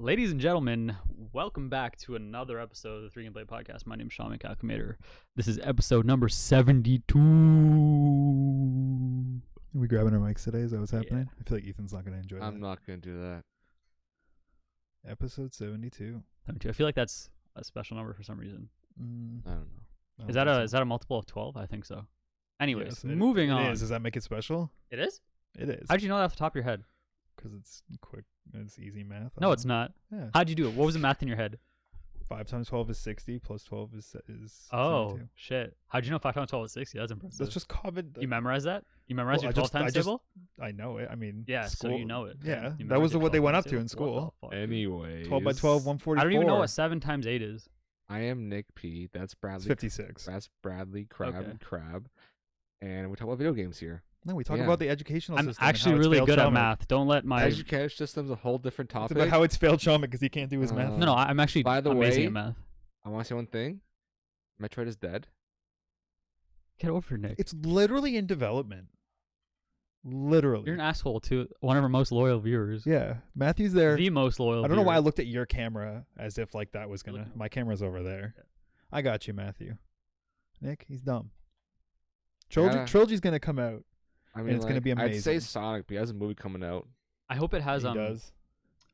Ladies and gentlemen, welcome back to another episode of the Three Can Play Podcast. My name is Sean McCalculator. This is episode number 72. Are we grabbing our mics today? Is that what's happening? Yeah. I feel like Ethan's not going to enjoy that. I'm not going to do that. Episode 72. 72. I feel like that's a special number for some reason. I don't know. I Is don't that think a multiple of 12? I think so. Anyways, Yes, moving on. It is. Does that make it special? It is? It is. How'd you know that off the top of your head? Because it's quick. It's easy math. No, it's not. Yeah. How'd you do it? What was the math in your head? 5 times 12 is 60. Plus 12 is Oh, 72. shit. How'd you know 5 times 12 is 60? That's impressive. That's just common. You memorized that? You memorized Well, your 12 times I just- table? I know it. I mean, Yeah, school, so you know it. Yeah. You That was memorized your what they 12 went times up to in table? What school. the fuck? Anyways. 12 by 12, 144. I don't even know what 7 times 8 is. I am Nick P. That's It's Bradley. 56. That's Bradley Crab Okay. and Crab. And we talk about video games here. No, we talk Yeah. about the educational I'm system. and actually how it's really failed good at Sean. math. Don't let my... Education system's a whole different It's topic. about how it's failed Sean because he can't do his math. No, I'm actually By the amazing way- at math. I want to say one thing. Metroid is dead. Get over it, Nick. It's literally in development. Literally. You're an asshole to one of our most loyal viewers. Yeah. Matthew's there. The most loyal I don't know why I viewer. looked at your camera as if like that was gonna. Look- My camera's over there. Yeah. I got you, Matthew. Nick, he's dumb. Yeah. Trilogy's gonna come out. I mean, it's gonna be I'd say amazing. Sonic, but he has a movie coming out. I hope it has he does.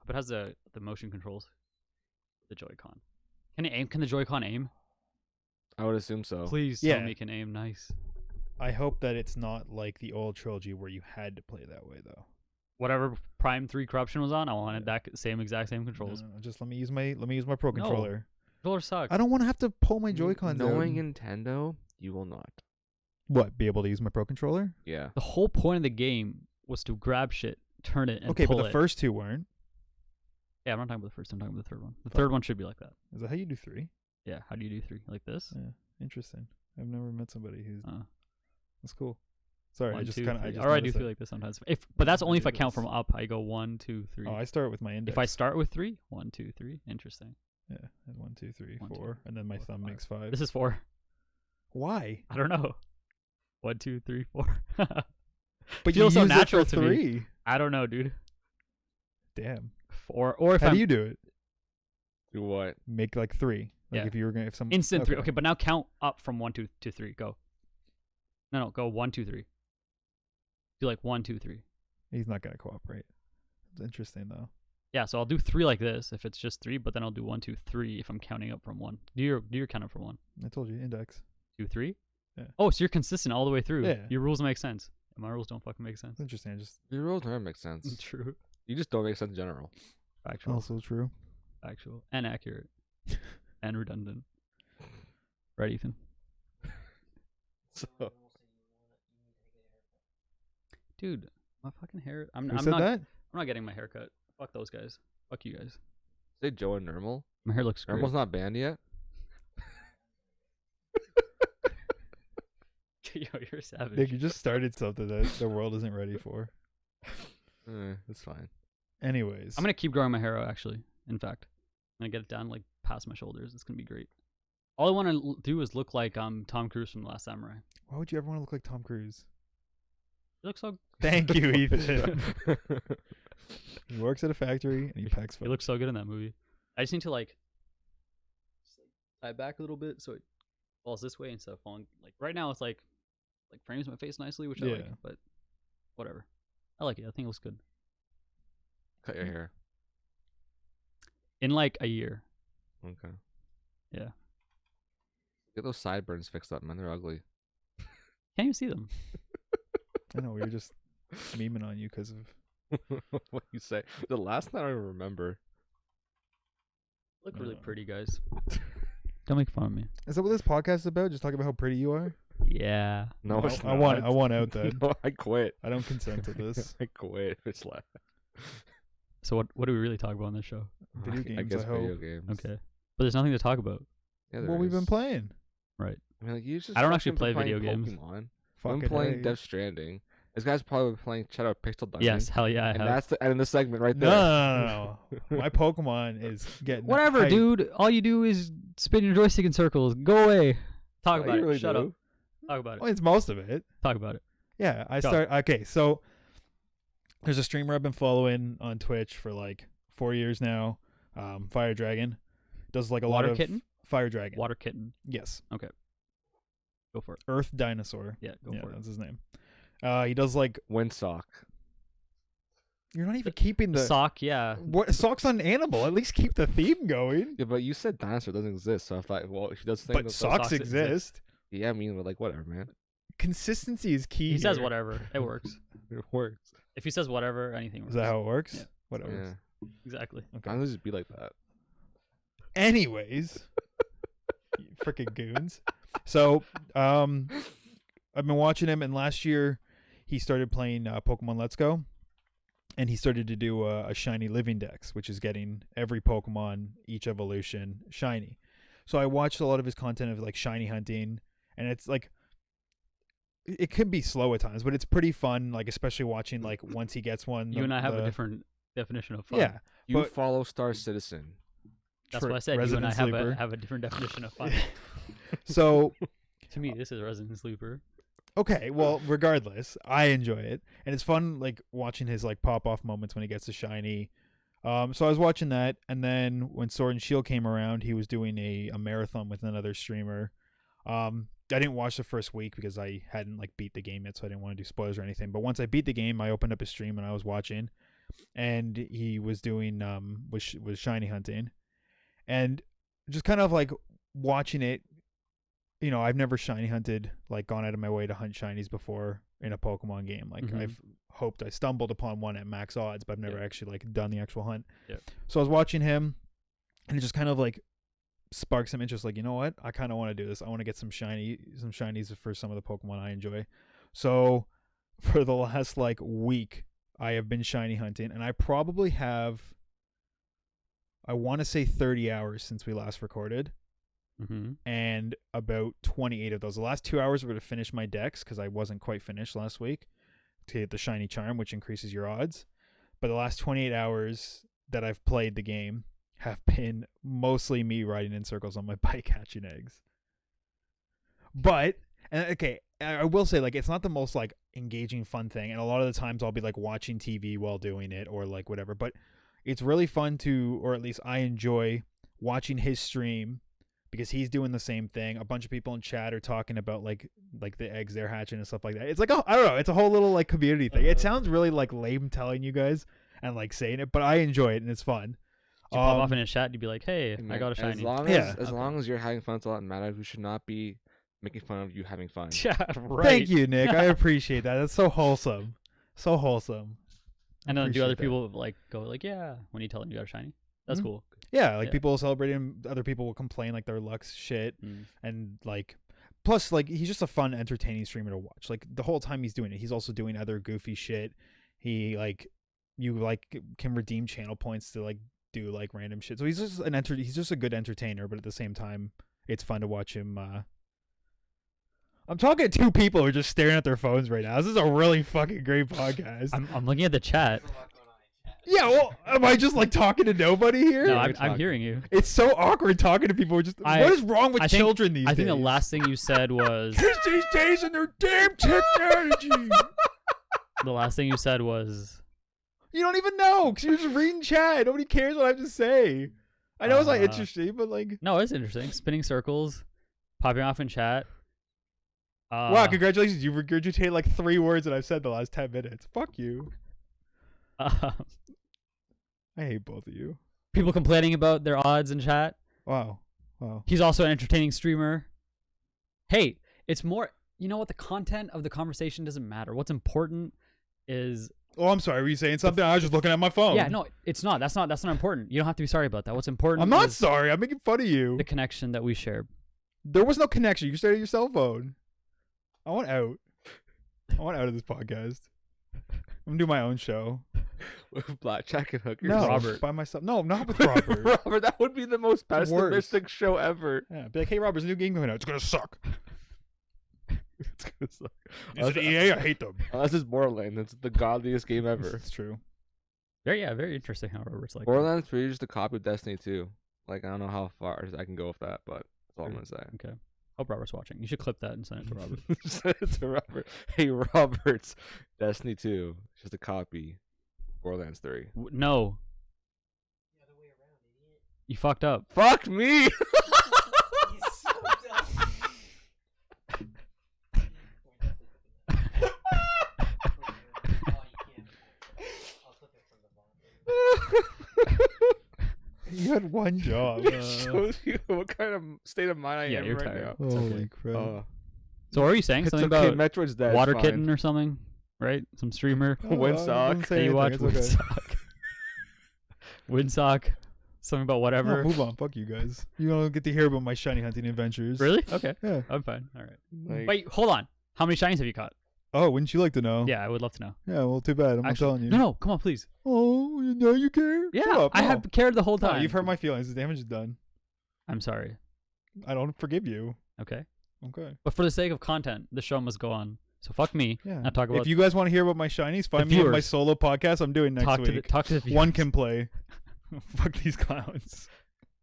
hope it has the motion controls. The Joy-Con. Can it aim? Can the Joy-Con aim? I would assume so. Please Yeah. tell me it can aim. Nice. I hope that it's not like the old trilogy where you had to play that way though. Whatever Prime 3 Corruption was on, I wanted Yeah. that same exact same No, controls. no, just let me use my Pro No. Controller. Controllers suck. I don't want to have to pull my Joy-Cons Knowing out. Nintendo, you will not. What? Be able to use my Pro Controller? Yeah. The whole point of the game was to grab shit, turn it, and Okay, pull but the it. first two weren't. Yeah, I'm not talking about the first. I'm talking about the third one. The Fuck. third one should be like that. Is that how you do 3? Yeah. How do you do 3? Like this? Yeah, interesting. I've never met somebody who's. Uh, That's cool. Sorry, I 1, just 2, kind of. 3. I just Or I do noticed 3 it. like this sometimes. But that's I only if do I count this. from up. I go 1, 2, 3. Oh, I start with my index. If I start with 3, 1, 2, 3. Interesting. Yeah, and 1, 2, 3, 1, 2, 4, and then my 4, thumb 5. makes 5. This is 4. Why? I don't know. 1, 2, 3, 4. But Feels so use it natural for to me. 3. I don't know, dude. Damn. 4 or if How I'm do you do it? Do what? Make like 3. Like Yeah. if you were gonna, if some instant 3. Okay, but now count up from 1, 2 to 3. Go. No, go 1, 2, 3. Do like 1, 2, 3. He's not gonna cooperate. It's interesting though. Yeah, so I'll do 3 like this if it's just 3, but then I'll do 1, 2, 3 if I'm counting up from 1. Do your count up from 1, I told you index. 2, 3. Yeah. Oh, so you're consistent all the way through. Yeah. Your rules make sense. And my rules don't fucking make sense. It's interesting. Just Your rules never make sense. True. You just don't make sense in general. Factual. also true. Factual. And accurate. And redundant. Right, Ethan? So Dude, my fucking hair. Who I'm said not. that? I'm not getting my hair cut. Fuck those guys. Fuck you guys. say Joe and Normal. My hair looks great. Normal's not banned yet. Yo, you're a savage. Nick, you just started something that the world isn't ready for. It's fine. Anyways, I'm gonna keep growing my hair out. Actually, in fact, I'm gonna get it down like past my shoulders. It's gonna be great. All I want to do is look like Tom Cruise from The Last Samurai. Why would you ever want to look like Tom Cruise? He looks so. Thank you, Ethan. He works at a factory and he packs He food. looks so good in that movie. I just need to like tie it back a little bit so it falls this way instead of falling like right now. It's like frames my face nicely, which I like. Yeah. But whatever, I like it. I think it looks good. Cut your hair. In like a year. Okay. Yeah. Get those sideburns fixed up, man. They're ugly. Can't even see them. I know we were just memeing on you because of. What you say? The last night I remember. Look really No. pretty, guys. Don't make fun of me. Is that what this podcast is about? Just talking about how pretty you are? Yeah. No, I- it's I want not. out then. No, I quit. I don't consent to this. I quit. It's like So what do we really talk about on this show? Video I games, guess I hope. video games. Okay. But there's nothing to talk about. Yeah, there What we've been is. playing. Right. I mean, like you just. I don't actually fucking play been video playing games. Pokemon. I've Fucking been playing A. Death Stranding. This guy's probably playing Shadow Pixel Dungeon. Yes, hell yeah, I and have. that's the end of the segment right No, there. no. My Pokemon is getting Whatever, hype. dude. All you do is spin your joystick in circles. Go away. Talk Oh, about you it. really Shut do. up. Talk about it. Well, it's most of it. Talk about it. Yeah, I Go. start. Okay, so there's a streamer I've been following on Twitch for like 4 years now. Fire dragon. Does like a lot Water of kitten? fire dragon. Water kitten. Yes. Go for it. Earth dinosaur. Yeah, go for it. That's his name. He does like Windsock. you're not even keeping the Sock, yeah. what sock's on an animal. At least keep the theme going. Yeah, but you said dinosaur doesn't exist, so I thought, well, if he does things But that- socks socks exist. yeah, I mean, like whatever, man. Consistency is key. He says here. whatever. It works. It works. If he says whatever, anything works. Is that how it works? Yeah. Whatever. Yeah, Exactly. Okay. I'm gonna just be like that. Anyways, you freaking goons. So, I've been watching him, and last year he started playing Pokemon Let's Go, and he started to do a shiny living dex, which is getting every Pokemon, each evolution, shiny. So I watched a lot of his content of like shiny hunting, and it's like it can be slow at times, but it's pretty fun. Like especially watching like once he gets one. You and I have a different definition of fun. Yeah. You But- follow Star Citizen. That's what I said. You and Resident I have Sleeper. have a different definition of fun. So To me, this is Resident Sleeper. okay, well, regardless, I enjoy it, and it's fun like watching his like pop off moments when he gets a shiny. So I was watching that, and then when Sword and Shield came around, he was doing a marathon with another streamer. I didn't watch the first week because I hadn't like beat the game yet, so I didn't want to do spoilers or anything. But once I beat the game, I opened up his stream and I was watching, and he was doing was shiny hunting, and just kind of like watching it. You know, I've never shiny hunted, like gone out of my way to hunt shinies before in a Pokemon game. Like Mhm. I've hoped I stumbled upon one at max odds, but I've never Yeah. actually like done the actual hunt. Yeah. So I was watching him, and it just kind of like sparked some interest. Like, you know what? I kind of want to do this. I want to get some shinies for some of the Pokemon I enjoy. So for the last like week, I have been shiny hunting, and I probably have, I want to say 30 hours since we last recorded. Mm-hmm. And about 28 of those. The last 2 hours were to finish my decks because I wasn't quite finished last week to get the shiny charm, which increases your odds. But the last 28 hours that I've played the game have been mostly me riding in circles on my bike catching eggs. But, and okay, I will say, like, it's not the most, like, engaging, fun thing. And a lot of the times I'll be, like, watching TV while doing it or, like, whatever. But it's really fun to, or at least I enjoy watching his stream because he's doing the same thing. A bunch of people in chat are talking about like the eggs they're hatching and stuff like that. It's like, oh, I don't know. It's a whole little like community thing. It sounds really like lame telling you guys and like saying it, but I enjoy it and it's fun. You pop off in a chat and you'd be like, "Hey, Hey, I man, got a shiny." As long as, Yeah. as long as you're having fun, it's all that matters. We should not be making fun of you having fun. Yeah, right. Thank you, Nick. I appreciate that. That's so wholesome. So whole,some. And then do Appreciate other that. people like go like, "Yeah," when you tell them you got a shiny? That's Mhm. cool. Yeah, like Yeah. people will celebrate him. Other people will complain like their luck's shit. Mm. And like, plus like he's just a fun, entertaining streamer to watch. Like the whole time he's doing it, he's also doing other goofy shit. He like, you like can redeem channel points to like do like random shit. So he's just he's just a good entertainer, but at the same time, it's fun to watch him. I'm talking to two people who are just staring at their phones right now. This is a really fucking great podcast. I'm looking at the chat. Yeah, well, am I just like talking to nobody here? No, you're I'm talking. hearing you. It's so awkward talking to people who just. What is wrong with I think- children these days? I think the last thing you said was Kids these days and their damn technology. the last thing you said was You don't even know because you're just reading chat. Nobody cares what I have to say. I know it's not interesting, but like, no, it's interesting. Spinning circles, popping off in chat. wow, congratulations! You regurgitated like 3 words that I've said the last 10 minutes. Fuck you. I hate both of you. People complaining about their odds in chat. Wow. He's also an entertaining streamer. Hey, it's more. You know what? The content of the conversation doesn't matter. What's important is. Oh, I'm sorry. Were you saying something? I was just looking at my phone. Yeah, no, it's not. That's not important. You don't have to be sorry about that. What's important? I'm not is sorry. I'm making fun of you. the connection that we share. There was no connection. You started your cell phone. I want out. I want out of this podcast. I'm gonna do my own show. With Blackjack and Hookers. No, Robert. by myself. No, not with Robert. Robert, that would be the most It's worse. pessimistic show ever. Yeah, be like, hey, Robert, there's a new game coming out. It's gonna suck. It's gonna suck. Is it EA? I hate them. Unless it's Borderlands, it's the godliest game ever. It's true. Very interesting. How Robert's like. Borderlands 3 is just a copy of Destiny 2. Like, I don't know how far I can go with that, but that's all I'm gonna say. Okay. Hope Robert's watching. You should clip that and send it to Robert. Send it to Robert. Hey, Robert's Destiny 2. It's just a copy. Borderlands 3. No. You fucked up. Fuck me. He's so dumb. You had one job. It shows you what kind of state of mind I Yeah, am you're right tired. now. It's Holy okay. crap. So what were you saying? It's Something okay. about Metroid's dead. Water it's Kitten fine. or something, right? Some streamer. Oh, Windsock. I didn't say That you watch anything, it's okay. Windsock. Something about No, whatever. move on. Fuck you guys. You don't get to hear about my shiny hunting adventures. Really? Okay. Yeah. I'm fine. All right. Like, Wait, hold on. How many shinies have you caught? Oh, wouldn't you like to know? Yeah, I would love to know. Yeah, well, too bad. I'm not telling you. No, come on, please. Oh, now you care? Yeah, Shut up. I No. have cared the whole No, time. you've hurt my feelings. The damage is done. I'm sorry. I don't forgive you. Okay. Okay. But for the sake of content, the show must go on. So fuck me. Yeah. Not talk about If you guys want to hear about my shinies, find me on my viewers. solo podcast. I'm doing next talk week. to the viewers. One can play. Fuck these clowns.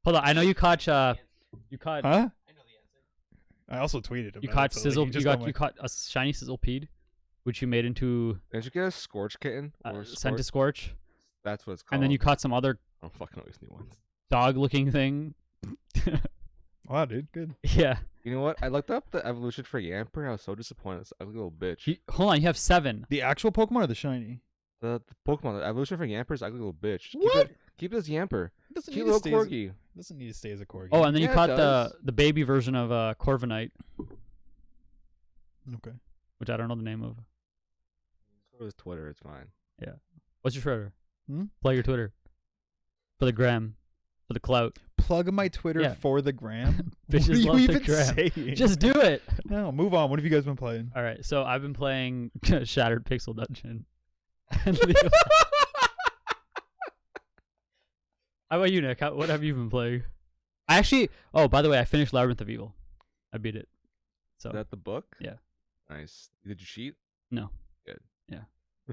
Hold on. I know you caught you caught Huh? I know the answer. I also tweeted about you caught it, so, like, sizzle. just got my- You caught a shiny sizzlepede, which you made into did you get a Scorch Kitten? Or sent to Scorch? Scorch, That's what it's called. and then you caught some other I don't fucking know these new ones. dog-looking thing. Wow, dude, good. Yeah. You know what? I looked up the evolution for Yamper. I was so disappointed. It's ugly little bitch. Hold on. You have 7. The actual Pokemon or the shiny? The Pokemon, the evolution for Yamper is ugly little bitch. What? Keep it as Yamper. It doesn't Cute need to little stay as a- corgi. doesn't need to stay as a corgi. Oh, and then you Yeah, it caught does. the baby version of Corviknight, Okay. which I don't know the name of. Go to his Twitter. It's fine. What's your Twitter? Hmm? Plug your Twitter. For the gram. For the clout. Plug my Twitter Yeah. for the gram. Bitches what are you love the even gram. saying? Just do it. No, move on. What have you guys been playing? All right. So I've been playing Shattered Pixel Dungeon. And Leo- How about you, Nick? What have you been playing? I actually. Oh, by the way, I finished Labyrinth of Evil. I beat it. So Is that the book? Yeah. Nice. Did you cheat? no. Good. Yeah.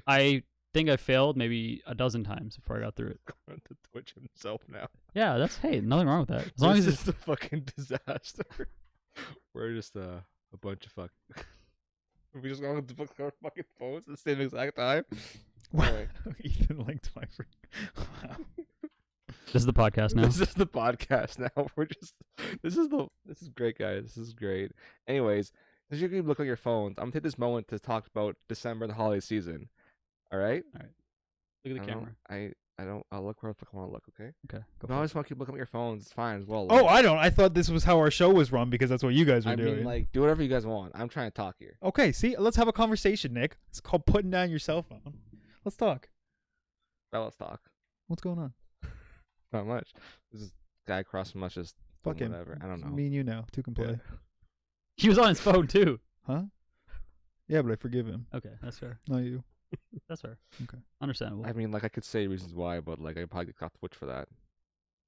I think I failed maybe a dozen times before I got through it. Going to Twitch himself now. Yeah, that's hey, nothing wrong with that. As long as This it's is a fucking disaster. We're just a bunch of fuck. We just going to book our fucking phones at the same exact time. Alright. Ethan linked my. Wow. this is the podcast now. This is the podcast now. We're just. This is great, guys. This is great. Anyways, since you can look at your phones, I'm gonna take this moment to talk about December, the holiday season. All right. Look at I the don't- camera. I don't. I'll look where the fuck I want to look. Okay. Okay. Go No, for I it. just want to keep looking at your phones. It's fine as well. Oh, I don't. I thought this was how our show was run because that's what you guys were I doing. mean, like, do whatever you guys want. I'm trying to talk here. Okay, see, let's have a conversation, Nick. It's called putting down your cell phone. Let's talk. Well, let's talk. What's going on? Not much. This is guy across from us just Fuck him. whatever. I don't know. Me and you now. Two can play. Yeah. He was on his phone too. Huh? Yeah, but I forgive him. Okay, that's fair. Not you. That's fair. Okay. Understandable. I mean, like, I could say reasons why, but like, I probably got Twitch for that.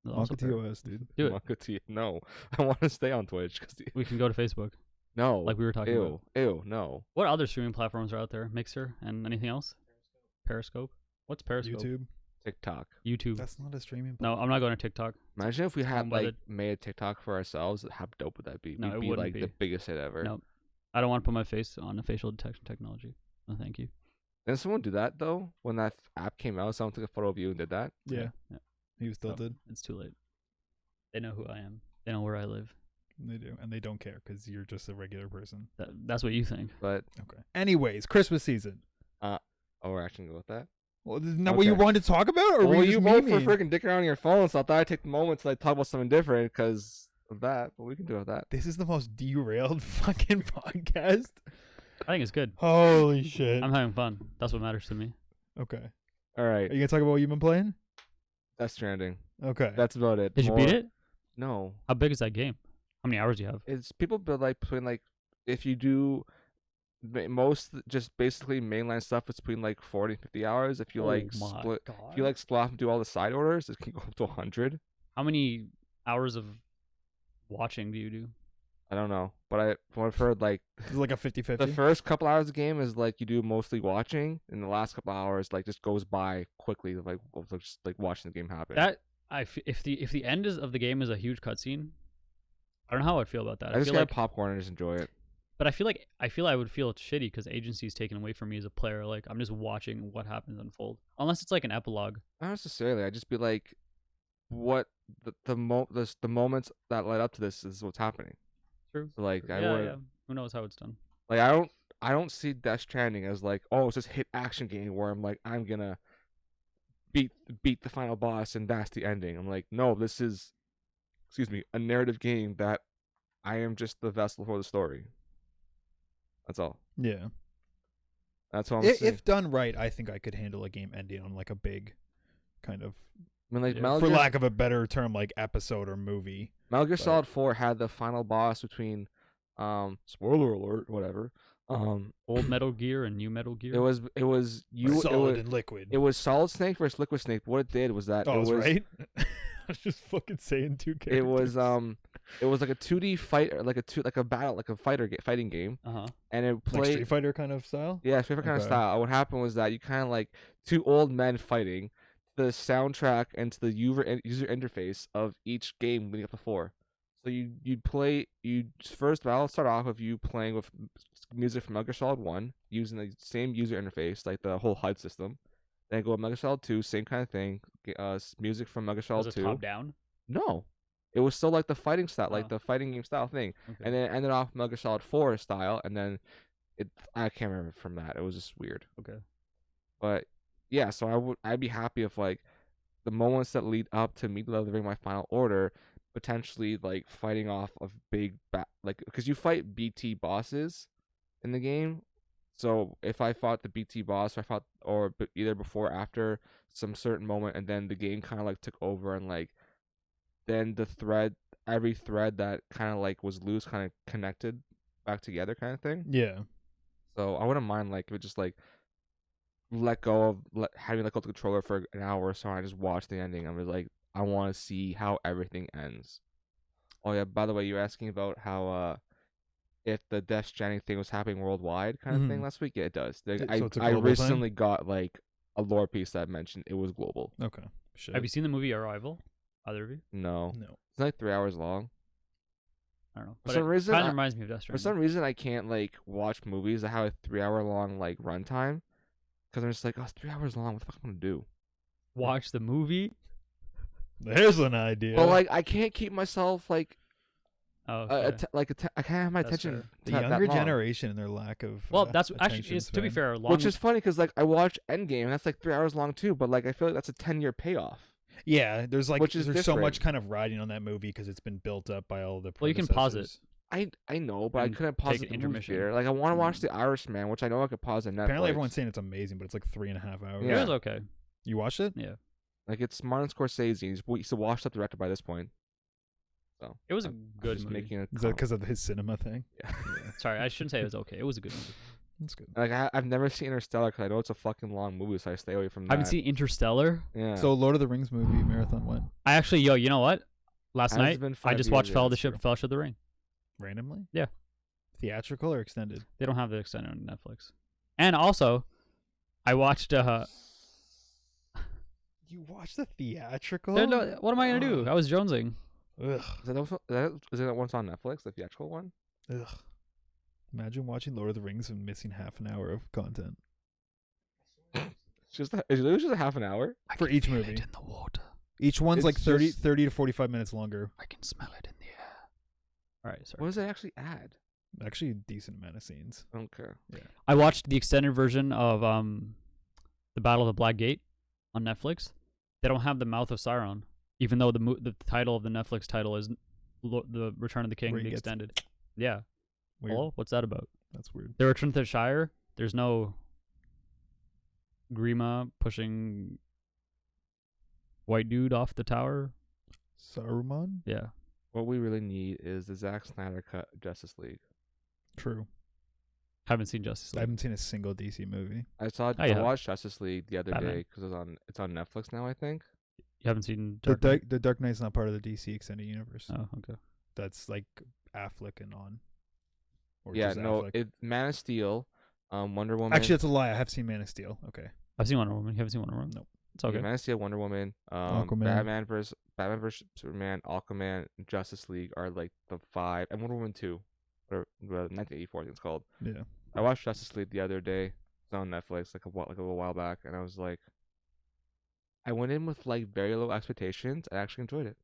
That's also Monka fair. TOS, dude. Do it. Manga T- No, I want to stay on Twitch. We can go to Facebook, No, like we were talking about. ew, no. What other streaming platforms are out there? Mixer and anything else? Periscope. What's Periscope? YouTube. TikTok. YouTube. That's not a streaming. No, I'm not going to TikTok. Imagine if we had I'm with like it. made a TikTok for ourselves. How dope would that be? No, We'd it be wouldn't like be. the biggest hit ever. No. I don't want to put my face on a facial detection technology. No, thank you. Didn't someone do that though? When that app came out, someone took a photo of you and did that. Yeah, Yeah. he was still So, did. It's too late. They know who I am. They know where I live. They do, and they don't care because you're just a regular person. That's what you think. But Okay. Anyways, Christmas season. oh, we're actually gonna go with that. Well, isn't that what you Okay. wanted to talk about, or were Well, you you just both were memeing? freaking dicking around on your phone, so I thought I'd take the moment to like talk about something different because of that. But we can do that. This is the most derailed fucking podcast. I think it's good. Holy shit. I'm having fun. That's what matters to me. Okay. All right, Are you gonna talk about what you've been playing? Death Stranding. Okay. That's about it. Did you beat More- it? No, How big is that game? How many hours do you have? it's people build like between like if you do most just basically mainline stuff, it's between like 40 and 50 hours. If you like my split, God. if you like split off and do all the side orders, it can go up to 100. How many hours of watching do you do? I don't know, but from what I've heard, like It's like a 50-50. the first couple hours of the game is like you do mostly watching, and the last couple hours like just goes by quickly, like of just like watching the game happen. That if the end of the game is a huge cutscene, I don't know how I'd feel about that. I just feel get like, popcorn and just enjoy it. but I feel I would feel shitty because agency's taken away from me as a player. Like I'm just watching what happens unfold, unless it's like an epilogue. Not necessarily. I just be like, what the moments that led up to this is what's happening. True. So like I Yeah, would yeah. Who knows how it's done? like I don't see Death Stranding as like, oh, it's this hit action game where I'm like I'm gonna beat the final boss and that's the ending. I'm like, no, this is, excuse me, a narrative game that I am just the vessel for the story. That's all. Yeah. That's what I'm saying. If done right, I think I could handle a game ending on like a big kind of, I mean, like Yeah. Metal for Gear, lack of a better term, like episode or movie. Metal Gear but- Solid 4 had the final boss between, spoiler alert, whatever. Old Metal Gear and new Metal Gear. It was you. solid and liquid. It was Solid Snake versus Liquid Snake. What it did was that oh, it I was was right. I was just fucking saying two characters. it was like a 2D fight, like a battle, like a fighting game, Uh-huh. and it like played Street Fighter kind of style. yeah, Street Fighter kind of Okay. style. What happened was that you kind of like two old men fighting, the soundtrack and to the user interface of each game leading up to 4. So you'd first battle start off with you playing with music from Metal Gear Solid 1 using the same user interface, like the whole HUD system. Then go to Metal Gear Solid 2, same kind of thing. Music from Metal Gear Was Solid it 2. top down? No, it was still like the fighting style, like Oh. the fighting game style thing. Okay. And then it ended off Metal Gear Solid 4 style, and then I can't remember from that. It was just weird. Okay. But yeah, so I'd be happy if like the moments that lead up to me delivering my final order, potentially like fighting off of big like because you fight BT bosses in the game. So if I fought the BT boss, or I fought either before or after some certain moment, and then the game kind of like took over, and like then every thread that kind of like was loose kind of connected back together kind of thing. Yeah. So I wouldn't mind like if it just like having let go of the controller for an hour or so and I just watch the ending. I'm just like, I want to see how everything ends. Oh yeah, by the way, you're asking about how if the Death Stranding thing was happening worldwide kind of thing Mhm. last week. Yeah, it does. So it's a I global thing? recently got like a lore piece that mentioned it was global. Okay. Shit. Have you seen the movie Arrival? Either of you? No, No. it's like 3 hours long. I don't know. For But some it reason, kind of I- reminds me of Death For Stranding. some reason, I can't like watch movies that have a 3 hour long like runtime because I'm just like, oh, it's 3 hours long. What the fuck am I gonna do? Watch the movie. There's an idea. But like, I can't keep myself like Oh, I can't have my That's attention. fair. the that younger long. generation and their lack of well, that's attention actually it's, to be span. fair. Long, Which is funny because like I watched Endgame and that's like 3 hours long too. But like I feel like that's a 10-year payoff. Yeah, there's like Which is there's so much different. kind of riding on that movie because it's been built up by all the. Well, you can pause it. predecessors. I know, but I And couldn't pause take it an in the movie intermission. theater. Like I want to watch Mm. The Irishman, which I know I could pause on Netflix. Apparently, everyone's saying it's amazing, but it's like 3.5 hours. Yeah. It was okay. You watched it? Yeah, like it's Martin Scorsese. He's a washed up director by this point. So it was a I'm good just movie. making a Is that comment. because of his cinema thing? Yeah. Sorry, I shouldn't say it was okay. It was a good movie. That's good. Like I've never seen Interstellar because I know it's a fucking long movie, so I stay away from that. I haven't seen Interstellar. Yeah. So Lord of the Rings movie marathon went I actually, you know what? Last Has night been I 5 just years, watched yeah, that's Fellowship of the Ring. randomly. Yeah. Theatrical or extended? They don't have the extended on Netflix. And also, I watched. You watched the theatrical? What am I gonna do? I was jonesing. Ugh. Is that one's on Netflix, the theatrical one? Ugh. Imagine watching Lord of the Rings and missing half an hour of content It's literally just a half an hour. for each movie. in the water. Each one's It's like 30 just- to 45 minutes longer. I can smell it in the air. All right, sorry. What does it actually add? Actually, a decent amount of scenes. Okay. I watched the extended version of the Battle of the Black Gate on Netflix. They don't have the Mouth of Sauron, even though the title of the Netflix title is the Return of the King, Where he the gets- extended. Yeah. Weird. Hello? What's that about? That's weird. The Return to the Shire. There's no Grima pushing white dude off the tower. Saruman? Yeah. What we really need is the Zack Snyder cut of Justice League. True. Haven't seen Justice I League. haven't seen a single DC movie. I yeah. watched Justice League the other Batman. day because it's on Netflix now. I think. You haven't seen The Dark Knight? The Dark Knight's not part of the DC extended universe. Oh, okay. That's like Affleck and on. Or Yeah, just no. Affleck. Man of Steel, Wonder Woman. Actually, that's a lie. I have seen Man of Steel. Okay. I've seen Wonder Woman. You haven't seen Wonder Woman? Nope. It's okay. Man of Steel, Wonder Woman, Aquaman. Batman versus Superman, Aquaman, Justice League are like the 5, and Wonder Woman 2, or 1984, I think it's called. Yeah. I watched Justice League the other day. It's on Netflix, like a while back, and I was like, I went in with like very low expectations. I actually enjoyed it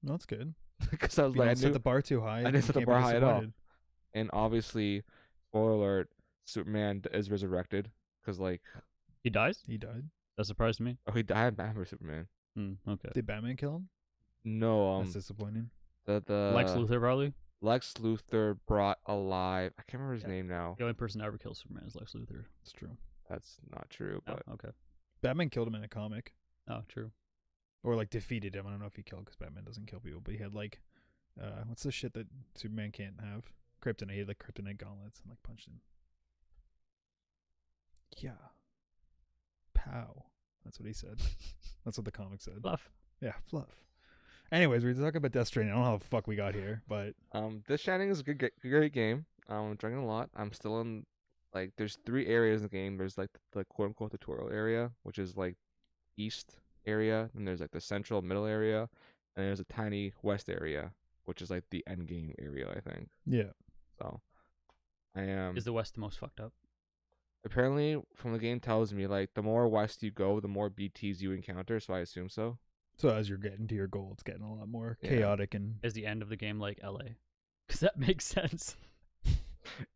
No, that's good. because I was You like, don't set the bar too high. I you didn't set the can't be bar high at all. disappointed. And obviously, spoiler alert, Superman is resurrected because like, He dies? He died. That surprised me. oh, he died. Batman vs Superman. Okay. Did Batman kill him? No, That's disappointing. the Lex Luthor probably. Lex Luthor brought alive. I can't remember his name now. The only person that ever kills Superman is Lex Luthor. It's true. That's not true, Oh, but okay. Batman killed him in a comic, Oh, true. or like defeated him. I don't know if he killed because Batman doesn't kill people, but he had like, what's the shit that Superman can't have? Kryptonite. He had like kryptonite gauntlets and like punched him. Yeah. Pow. That's what he said. That's what the comic said. Fluff. Yeah, fluff. Anyways, we're talking about Death Stranding. I don't know how the fuck we got here, but This Shining is a great game. I'm enjoying it a lot. I'm still in like there's 3 areas in the game. There's like the quote unquote tutorial area, which is like east area, and there's like the central middle area, and there's a tiny west area, which is like the end game area, I think. yeah. So I am Is the West the most fucked up? apparently from the game tells me like the more west you go, the more BTs you encounter, so I assume so. So as you're getting to your goal, it's getting a lot more Yeah. chaotic and Is the end of the game like LA? Because that makes sense.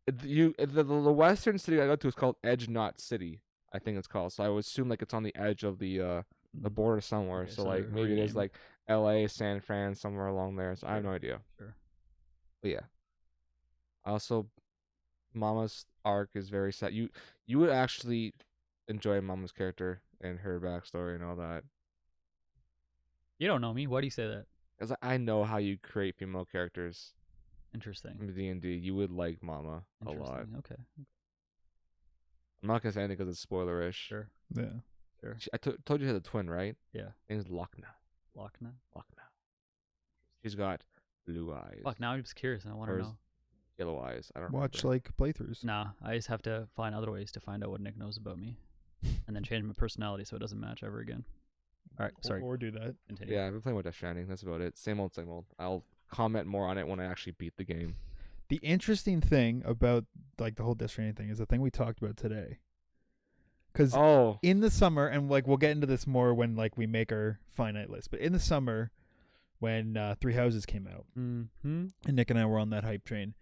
The western city I go to is called Edge Knot City, I think it's called. So I would assume like it's on the edge of the border somewhere. Okay, so so like they're maybe there's rename. like L.A., San Fran, somewhere along there. So I have Sure. no idea. Sure. But yeah. Also, Mama's arc is very sad. You would actually enjoy Mama's character and her backstory and all that. You don't know me. Why do you say that? Because I know how you create female characters Interesting. in D&D. You would like Mama a lot. Interesting. Okay. I'm not gonna say anything because it's spoilerish. Sure. yeah. Sure. I told you she has a twin, right? Yeah. Her name's Lochna. Lochna. Lochna. She's got blue eyes. Fuck. Now I'm just curious. And I want to Or is- know. Yellow eyes. I don't Watch remember. like playthroughs. Nah. I just have to find other ways to find out what Nick knows about me, and then change my personality so it doesn't match ever again. All right. Sorry. Or do that. Continue. Yeah, I've been playing with Death Stranding. That's about it. Same old, same old. I'll comment more on it when I actually beat the game. The interesting thing about like the whole Death Stranding thing is the thing we talked about today. Because Oh, in the summer, and like we'll get into this more when like we make our finite list, but in the summer when Three Houses came out, Mm-hmm. and Nick and I were on that hype train,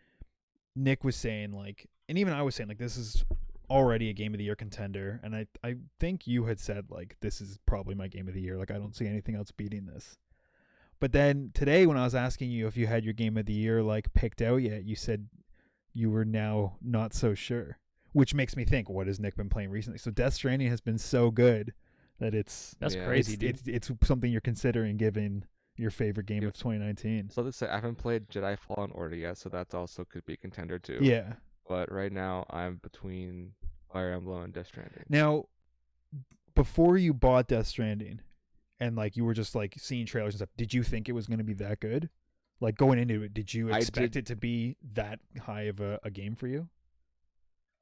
Nick was saying like, and even I was saying like, this is already a game of the year contender, and I think you had said like, this is probably my game of the year. Like I don't see anything else beating this. But then today when I was asking you if you had your game of the year like picked out yet, you said you were now not so sure, which makes me think, what has Nick been playing recently? So Death Stranding has been so good that it's That's Yeah. crazy, dude. it's something you're considering giving your favorite game of 2019. so let's say I haven't played Jedi Fallen Order yet, so that's also could be a contender too. Yeah. But right now I'm between Fire Emblem and Death Stranding. Now, before you bought Death Stranding, and like you were just like seeing trailers and stuff, did you think it was going to be that good? Like going into it, did you I expect did- it to be that high of a game for you?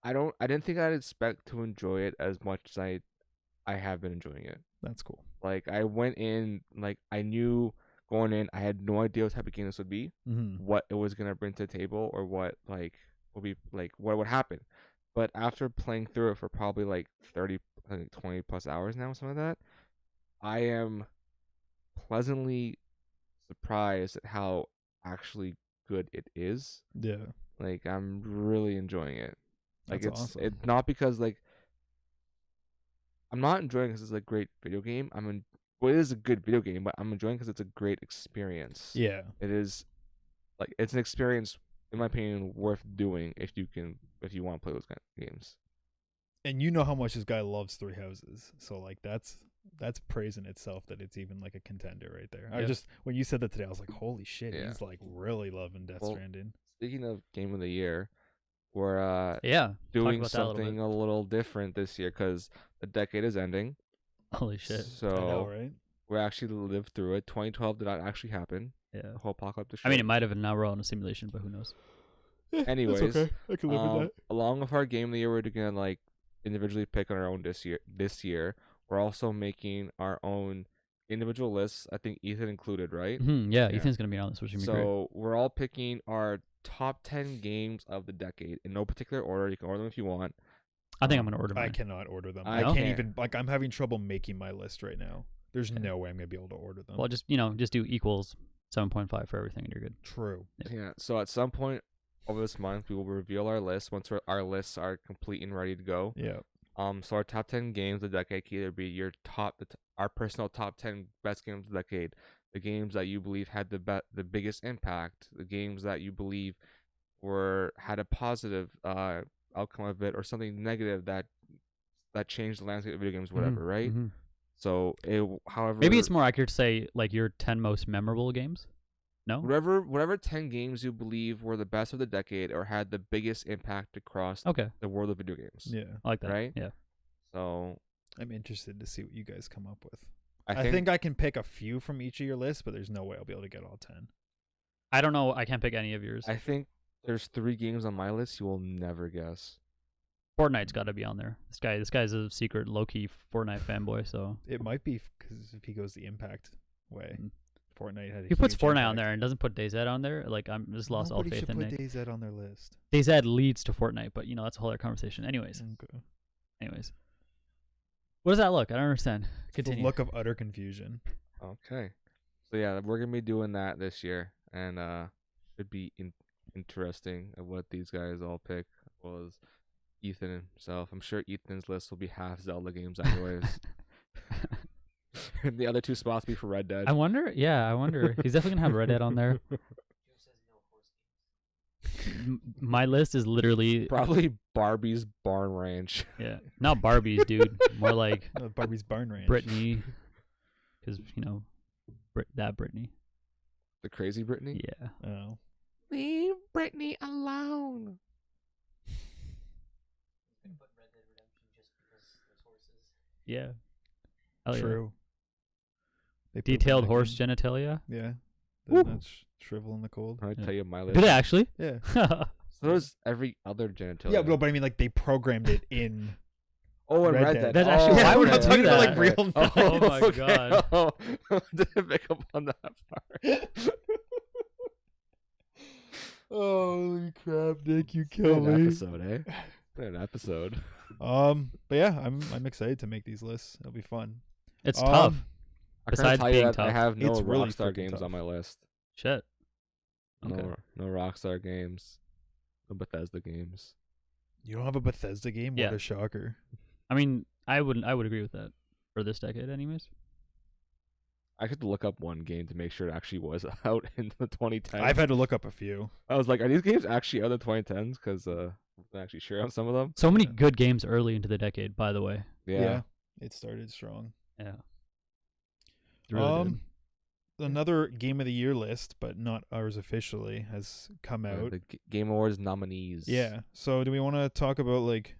I didn't think I'd expect to enjoy it as much as I have been enjoying it. That's cool. Like I went in like I knew going in, I had no idea what type of game this would be, Mm-hmm. what it was gonna bring to the table, or what like would be like what would happen. But after playing through it for probably like 30, I think 20 plus hours now, something like that, I am pleasantly surprised at how actually good it is. Yeah, Like I'm really enjoying it. Like that's it's awesome. it's not because like I'm not enjoying because it's a great video game. Well, it is a good video game, but I'm enjoying because it's a great experience. Yeah, It is like it's an experience, in my opinion, worth doing if you want to play those kind of games. and you know how much this guy loves Three Houses, so like that's praise in itself that it's even like a contender right there. I Yeah. just when you said that today, I was like, holy shit, Yeah. he's like really loving Death Well, Stranding. Speaking of game of the year, we're Yeah. doing about that a little something bit. a little different this year because the decade is ending. Holy shit. I know, So right? we actually lived through it. 2012 did not actually happen. Yeah. The whole apocalyptic. I mean, shit. it might have, and now we're all in a simulation, but who knows? Anyways, that's okay. I can live with that. Along with our game of the year, we're gonna like individually pick on our own this year. We're also making our own individual lists. I think Ethan included, right? Yeah, Yeah. Ethan's gonna be on this, which is gonna be great. So we're all picking our top 10 games of the decade in no particular order. You can order them if you want. I think I'm gonna order I mine. cannot order them. I I can't can't. even like. I'm having trouble making my list right now. There's Okay. no way I'm gonna be able to order them. Well, just just do equals 7.5 for everything, and you're good. True. Yeah. So at some point over this month, we will reveal our list once our lists are complete and ready to go. Yeah. So our top 10 games of the decade can either be your our personal top 10 best games of the decade, the games that you believe had the biggest impact, the games that you believe had a positive outcome of it, or something negative that changed the landscape of video games, whatever, right? Mhm. So however, Maybe it's more accurate to say like your 10 most memorable games. No. whatever 10 games you believe were the best of the decade or had the biggest impact across Okay, the world of video games. Yeah. I like that. Right? Yeah. So I'm interested to see what you guys come up with. I I think I can pick a few from each of your lists, but there's no way I'll be able to get all 10. I don't know. I can't pick any of yours. I think there's 3 games on my list you will never guess. Fortnite's got to be on there. This guy's a secret low-key Fortnite fanboy. So It might be because if he goes the impact way, Mm. Fortnite had. he puts Fortnite on there and doesn't put DayZ on there. Like I'm just lost all Nobody faith should in put it. DayZ on their list. DayZ leads to Fortnite, but that's a whole other conversation. Okay. Anyways, what does that look? I don't understand. The Continue. look of utter confusion. Okay. So yeah, we're gonna be doing that this year, and should be interesting of what these guys all pick. Was Ethan himself. I'm sure Ethan's list will be half Zelda games anyways. The other 2 spots be for Red Dead. I wonder. Yeah, I wonder. He's definitely gonna have Red Dead on there. Joe says no horse games. My list is literally Probably Barbie's Barn Ranch. not Barbies, dude. More like Barbie's Barn Ranch. Brittany, because that Brittany. The crazy Brittany? Yeah. Oh. Leave Brittany alone. I put Red Dead Redemption just because there's horses. Yeah. Hell yeah. True. They put Detailed that horse in. genitalia. Yeah. Woo. That's shrivel in the cold. I Yeah. tell you my list. Did it actually? Yeah. So does every other genitalia. Yeah, but I mean, like they programmed it in. Oh, and Red Red Dead. Dead. That's actually- why would okay. you do Okay. that? Like, Okay. real Oh my okay. God. Oh, didn't pick up on that part. Holy crap, Nick! You An episode, eh? An episode. But yeah, I'm excited to make these lists. It'll be fun. It's tough. I Besides tell you being that I tough. have no It's really Rockstar freaking games tough. on my list. Shit. Okay. No Rockstar games. No Bethesda games. You don't have a Bethesda game? Yeah. What a shocker! I mean, I would agree with that for this decade, anyways. I had to look up one game to make sure it actually was out in the 2010s. I've had to look up a few. I was like, are these games actually out in the 2010s? Because I'm not actually sure on some of them. So many Yeah. good games early into the decade, by the way. Yeah. It started strong. Yeah. It really did. Another Game of the Year list, but not ours officially, has come out. The Game Awards nominees. Yeah. So do we want to talk about like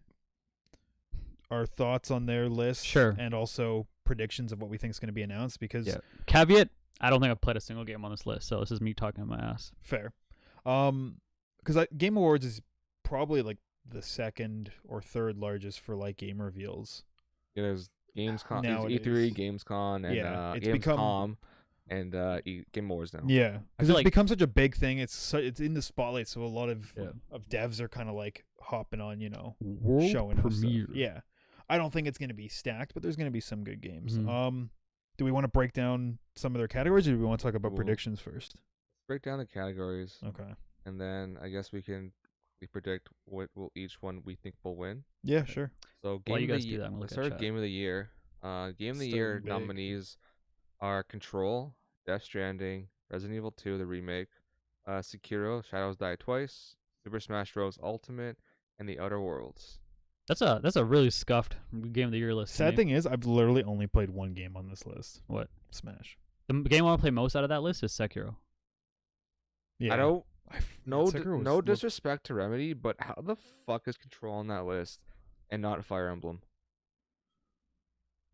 our thoughts on their list? Sure. And also predictions of what we think is going to be announced? Because Yeah. Caveat: I don't think I've played a single game on this list, so this is me talking my ass. fair. Because Game Awards is probably like the second or third largest for like game reveals. Yeah, there's Gamescom, Nowadays. E3, Gamescom, and Yeah, it's Gamescom, become- and Game Awards now. Yeah, I because feel it's like- become such a big thing. It's in the spotlight, so a lot of Yeah. devs are kind of like hopping on, World showing us premiere. stuff. Yeah, I don't think it's going to be stacked, but there's going to be some good games. Mhm. Do we want to break down some of their categories, or do we want to talk about Ooh. predictions first? Break down the categories, Okay. and then I guess we predict what will each one we think will win. Yeah, sure. So While you game of guys the do year. that, I'm gonna Let's look at start with chat. Game of the Year. Game of the Year Starting big. nominees are Control, Death Stranding, Resident Evil 2 the remake, Sekiro: Shadows Die Twice, Super Smash Bros. Ultimate, and The Outer Worlds. That's a really scuffed game of the year list. to Sad me. thing is, I've literally only played one game on this list. What? Smash. The game I want to play most out of that list is Sekiro. Yeah. I don't. No, Sekiro no looked- disrespect to Remedy, but how the fuck is Control on that list and not Fire Emblem?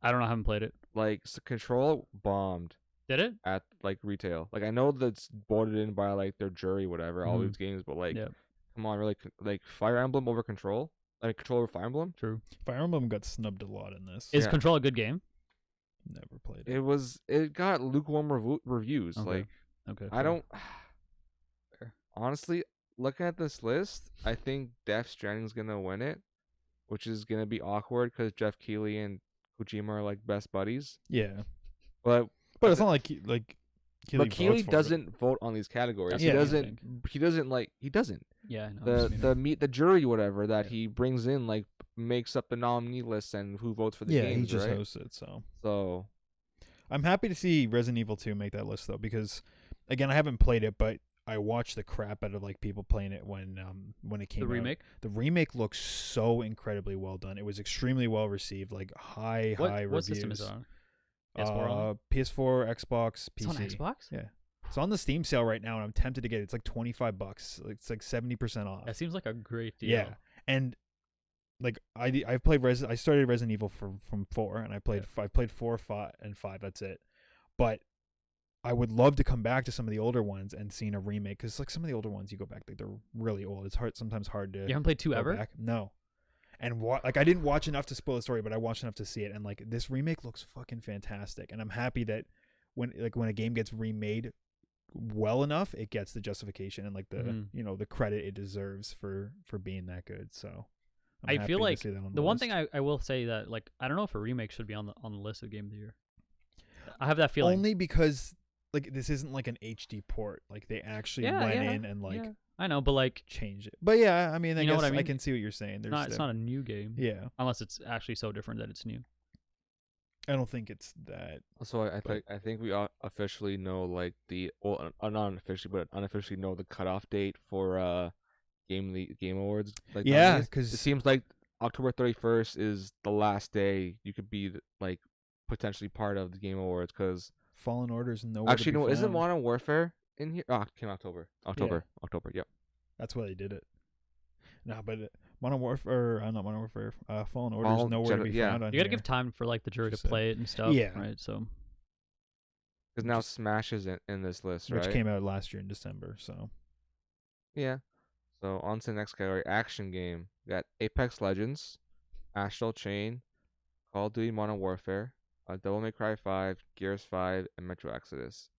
I don't know. I haven't played it. Like Control bombed Did it? at like retail. Like I know that's voted in by like their jury, whatever, all Mhm. these games, but like, Yeah. come on, really, like Fire Emblem over Control, like Control over Fire Emblem. True. Fire Emblem got snubbed a lot in this. Is Yeah. Control a good game? Never played it. It got lukewarm reviews. Okay. Like Okay. I fair. don't. Fair. Honestly, looking at this list, I think Death Stranding's gonna win it. which is gonna be awkward because Jeff Keighley and Kojima are like best buddies. Yeah, But but it's not like Keighley votes Keighley for it. doesn't vote on these categories. That's He what I doesn't. He doesn't like. He doesn't. Yeah, I know. what you mean. The jury whatever that Yeah. he brings in like makes up the nominee list and who votes for the Yeah, games, he just right? hosts it. So I'm happy to see Resident Evil 2 make that list though, because again, I haven't played it, but I watched the crap out of like people playing it when it came The out. remake. The remake looks so incredibly well done. It was extremely well received, like high What reviews. system is it on? PS4 only? PS4, Xbox, PC. It's on Xbox. Yeah. It's on the Steam sale right now, and I'm tempted to get it. It's like $25. It's like 70% off. That seems like a great deal. Yeah, and like I've played I started Resident Evil from 4, and I played Yeah. I played 4, 5, and 5. That's it. But I would love to come back to some of the older ones and seeing a remake, because like some of the older ones you go back, like they're really old. It's sometimes hard to. You haven't played 2 go ever? back. No. And like I didn't watch enough to spoil the story, but I watched enough to see it, and like this remake looks fucking fantastic, and I'm happy that when a game gets remade well enough, it gets the justification and like the the credit it deserves for being that good. So I'm I happy feel to like see that on the one list. thing I will say that like I don't know if a remake should be on the list of Game of the Year. I have that feeling. only because like this isn't like an HD port. Like they actually went in and like I know, but like changed it. But yeah, I mean, I You know guess what I I mean? can see what you're saying. There's it's not a new game. yeah. Unless it's actually so different that it's new. I don't think it's that. So I think we officially know like not unofficially but unofficially know the cutoff date for Game Awards. Like Yeah, nominees. because it seems like October 31st is the last day you could be like potentially part of the Game Awards. Because Fallen Order's nowhere actually to be no, isn't found. Modern Warfare in here? Ah, it came October. October. Yep. That's why they did it. No, but Modern Warfare, not Modern Warfare, Fallen Order's Fallen nowhere to be yeah. found on You gotta here. give time for like the jury to Just saying. play it and stuff. Yeah. Right. So Because now Smash is in this list, which right? came out last year in December. So Yeah. So on to the next category, action game. We got Apex Legends, Astral Chain, Call of Duty Modern Warfare, Devil May Cry 5, Gears 5, and Metro Exodus.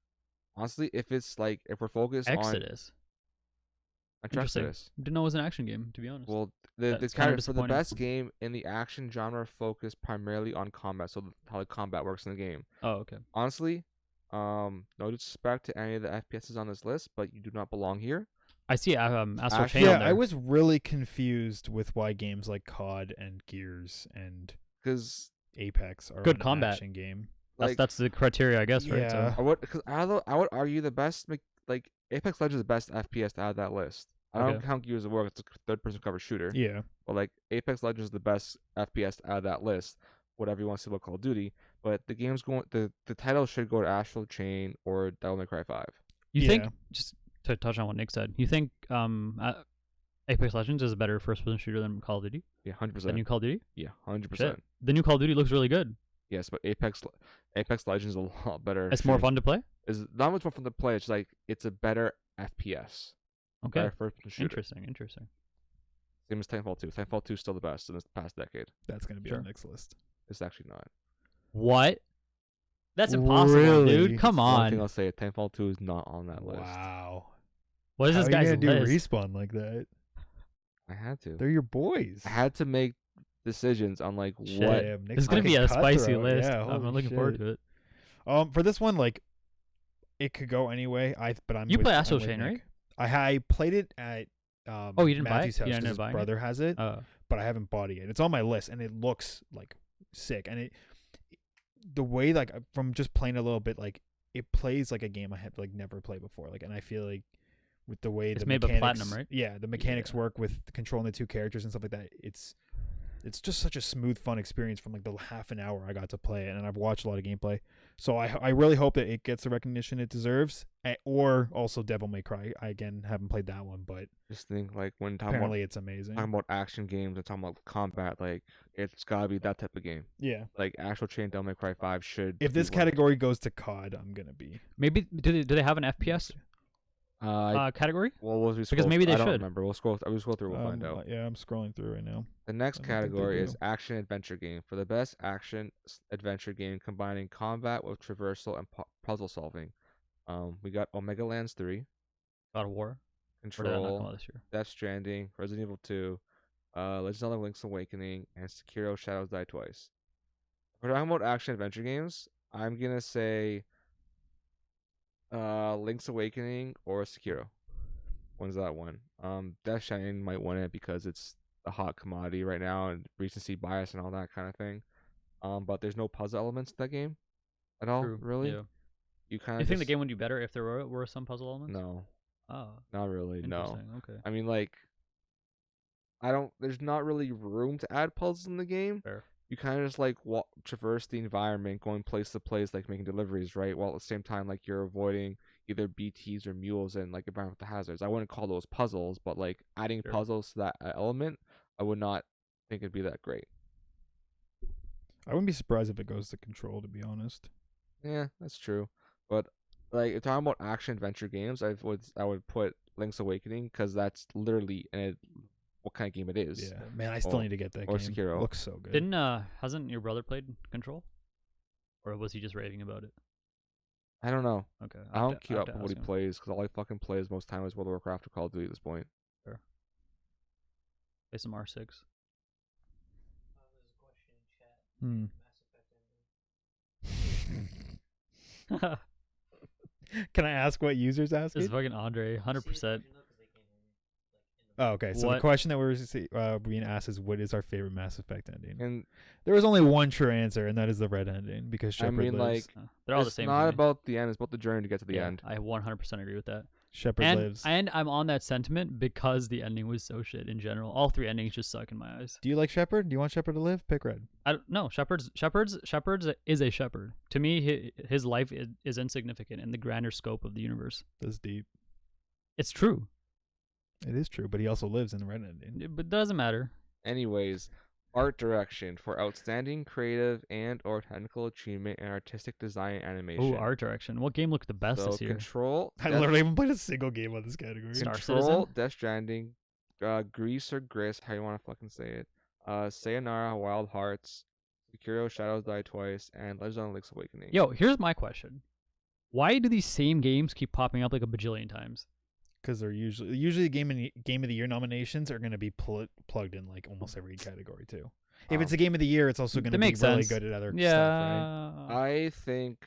Honestly, if we're focused Exodus. on Interesting. Exodus, Didn't know it was an action game, to be honest. well, the That's kinda category for the disappointing. best game in the action genre focused primarily on combat, so how the combat works in the game. Oh, okay. Honestly, no disrespect to any of the FPSs on this list, but you do not belong here. I see Astral Actually- Chain yeah, on there. I was really confused with why games like COD and Gears and Because Apex are Good an combat. action game. That's the criteria, I guess, right? Yeah. So I would argue the best Apex Legends is the best FPS out of that list. I don't Okay. count Gears of War; it's a third-person cover shooter. Yeah. But like Apex Legends is the best FPS out of that list. Whatever you want to say about Call of Duty, but the title should go to Astral Chain or Devil May Cry 5. you think Yeah. just to touch on what Nick said, you think Apex Legends is a better first-person shooter than Call of Duty? Yeah, The 100%. new Call of Duty? Yeah, 100%. Shit. The new Call of Duty looks really good. Yes, but Apex Legends is a lot better. It's more fun to play. Is not much more fun to play. It's like it's a better FPS. Okay. Better first-person shooter. Interesting. Same as Titanfall 2. Titanfall 2 is still the best in this past decade. That's going to be Sure. on the next list. It's actually not. What? That's impossible, Really? dude. Come One thing on. I'll say, Titanfall 2 is not on that list. Wow. What is How this are you guy's gonna do list? Respawn like that? I had to. They're your boys. I had to make decisions on like Shit. what. Damn, This Nick's is gonna be fucking a spicy cutthroat. list. Yeah, I'm holy looking forward shit. to it. For this one, like, it could go anyway. But I'm. You with, play I'm Astral with Chain, Nick. right? I played it at Oh, you didn't buy it? Matthew's You house ended 'cause up his buying it? brother has it, but I haven't bought it yet. It's on my list, and it looks like sick. And the way like from just playing a little bit, like it plays like a game I had like never played before. Like, and I feel like with the way It's the made by mechanics, Platinum, right? Yeah, the mechanics Yeah. work with controlling the two characters and stuff like that. It's just such a smooth, fun experience from like the half an hour I got to play it, and I've watched a lot of gameplay. So I really hope that it gets the recognition it deserves, or also Devil May Cry. I again haven't played that one, but Just think like when apparently it's amazing. talking about action games and talking about combat, like it's gotta be that type of game. Yeah. Like Astral Chain, Devil May Cry 5 should. If be this one of them. category goes to COD, I'm gonna be. Maybe do they have an FPS category? Well, as we because scroll- maybe they I don't should. remember. We'll scroll through. We'll find out. Yeah, I'm scrolling through right now. The next I don't think they category is do. action adventure game for the best action adventure game combining combat with traversal and puzzle solving. We got Omega Lands 3, God of War. Or did that not come out Control, this year? Death Stranding, Resident Evil 2, Legend of Zelda: Link's Awakening, and Sekiro: Shadows Die Twice. If we're talking about action adventure games, I'm gonna say Link's Awakening or Sekiro. When's that one? Death Stranding might win it because it's a hot commodity right now and recency bias and all that kind of thing. But there's no puzzle elements in that game at all, True. really. Yeah. You kind You of think the game would do better if there were some puzzle elements? No, Oh, not really. No. interesting. Okay. I mean, like, there's not really room to add puzzles in the game. Fair. You kind of just like traverse the environment, going place to place, like making deliveries, right? While at the same time, like you're avoiding either BTs or mules and like environmental hazards. I wouldn't call those puzzles, but like adding Sure. puzzles to that element, I would not think it'd be that great. I wouldn't be surprised if it goes to Control, to be honest. Yeah, that's true. But like if talking about action adventure games, I would put Link's Awakening because that's literally what kind of game it is. Yeah, man, I still need to get that or game. Sekiro. Looks so good. Hasn't your brother played Control? Or was he just raving about it? I don't know. Okay. I don't keep up with what he plays because all he fucking plays most time is World of Warcraft or Call of Duty at this point. Play some R6. There's a question in chat. Mass Effect ending. Can I ask what users This asking? is fucking Andre, 100%. Oh, okay. So the What- question that we're being asked is, what is our favorite Mass Effect ending? And There was only one true answer, and that is the red ending because I Shepard mean, lives. like, They're all the it's same. not to me. about the end; it's about the journey to get to the Yeah, end. I 100% agree with that. Shepard And lives. I'm on that sentiment because the ending was so shit in general. All three endings just suck in my eyes. Do you like Shepard? Do you want Shepard to live? Pick red. I don't know. Shepard's is a shepherd. To me, his life is insignificant in the grander scope of the universe. That's deep. It's true, It is true, but he also lives in the red ending. but it doesn't matter. Anyways, art direction for outstanding creative and/or technical achievement in artistic design and animation. Oh, art direction. What game looked the best so this year? Control. I literally haven't played a single game on this category. Star Control, Citizen? Death Stranding, Grease or Gris, how you want to fucking say it. Sayonara, Wild Hearts, Sekiro: Shadows Die Twice, and Legend of Link's Awakening. Yo, here's my question: why do these same games keep popping up like a bajillion times? Because they're usually game of the year nominations are going to be plugged in like almost every category too. If it's a game of the year, it's also going to That be makes really sense. good at other Yeah, stuff, right? I think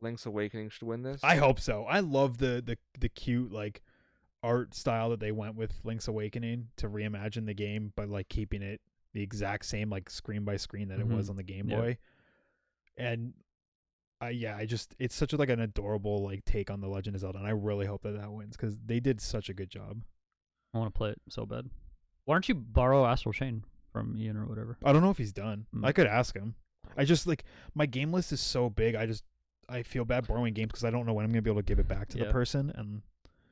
Link's Awakening should win this. I hope so. I love the cute like art style that they went with Link's Awakening to reimagine the game, but like keeping it the exact same like screen by screen that it was on the Game Yeah. Boy. And it's such like an adorable like take on the Legend of Zelda, and I really hope that wins because they did such a good job. I want to play it so bad. Why don't you borrow Astral Chain from Ian or whatever? I don't know if he's done. Mm. I could ask him. I just like my game list is so big. I feel bad borrowing games because I don't know when I'm gonna be able to give it back to the Yeah. person. And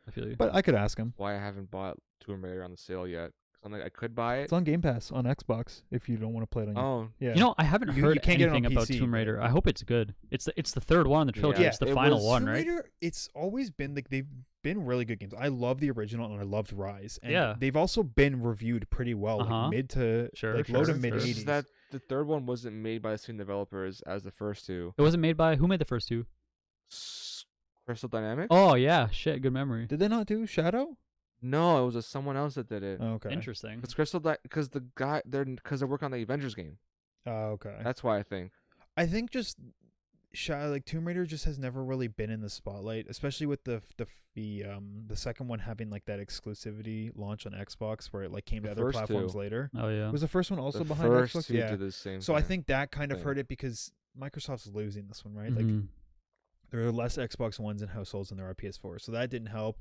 I feel you. but I could ask him. Why I haven't bought Tomb Raider on the sale yet. 'Cause I'm like, I could buy it. It's on Game Pass on Xbox if you don't want to play it on. Your, Oh, yeah. You know, I haven't You heard can't get it on anything about PC, Tomb but- Raider. I hope it's good. It's the third one in the trilogy. Yeah, It's the it final was- one, Tomb right? Raider, it's always been like they've been really good games. I love the original and I loved Rise. And Yeah. they've also been reviewed pretty well, Uh-huh. like mid to Sure, like low to sure, mid sure. it's 80s. just that the third one wasn't made by the same developers as the first two. It wasn't made by who made the first two? Crystal Dynamics? Oh yeah, shit, good memory. Did they not do Shadow? No, it was someone else that did it. Oh, okay. Interesting. Because they're working on the Avengers game. Oh, okay. That's why I think. I think just like Tomb Raider just has never really been in the spotlight, especially with the second one having like that exclusivity launch on Xbox where it like came to The other first platforms two. later. Oh yeah. Was the first one also The behind first Xbox? two Yeah. did the same So I thing. think that kind of thing. hurt it because Microsoft's losing this one, right? Like Mhm. there are less Xbox Ones in households than there are PS4, so that didn't help.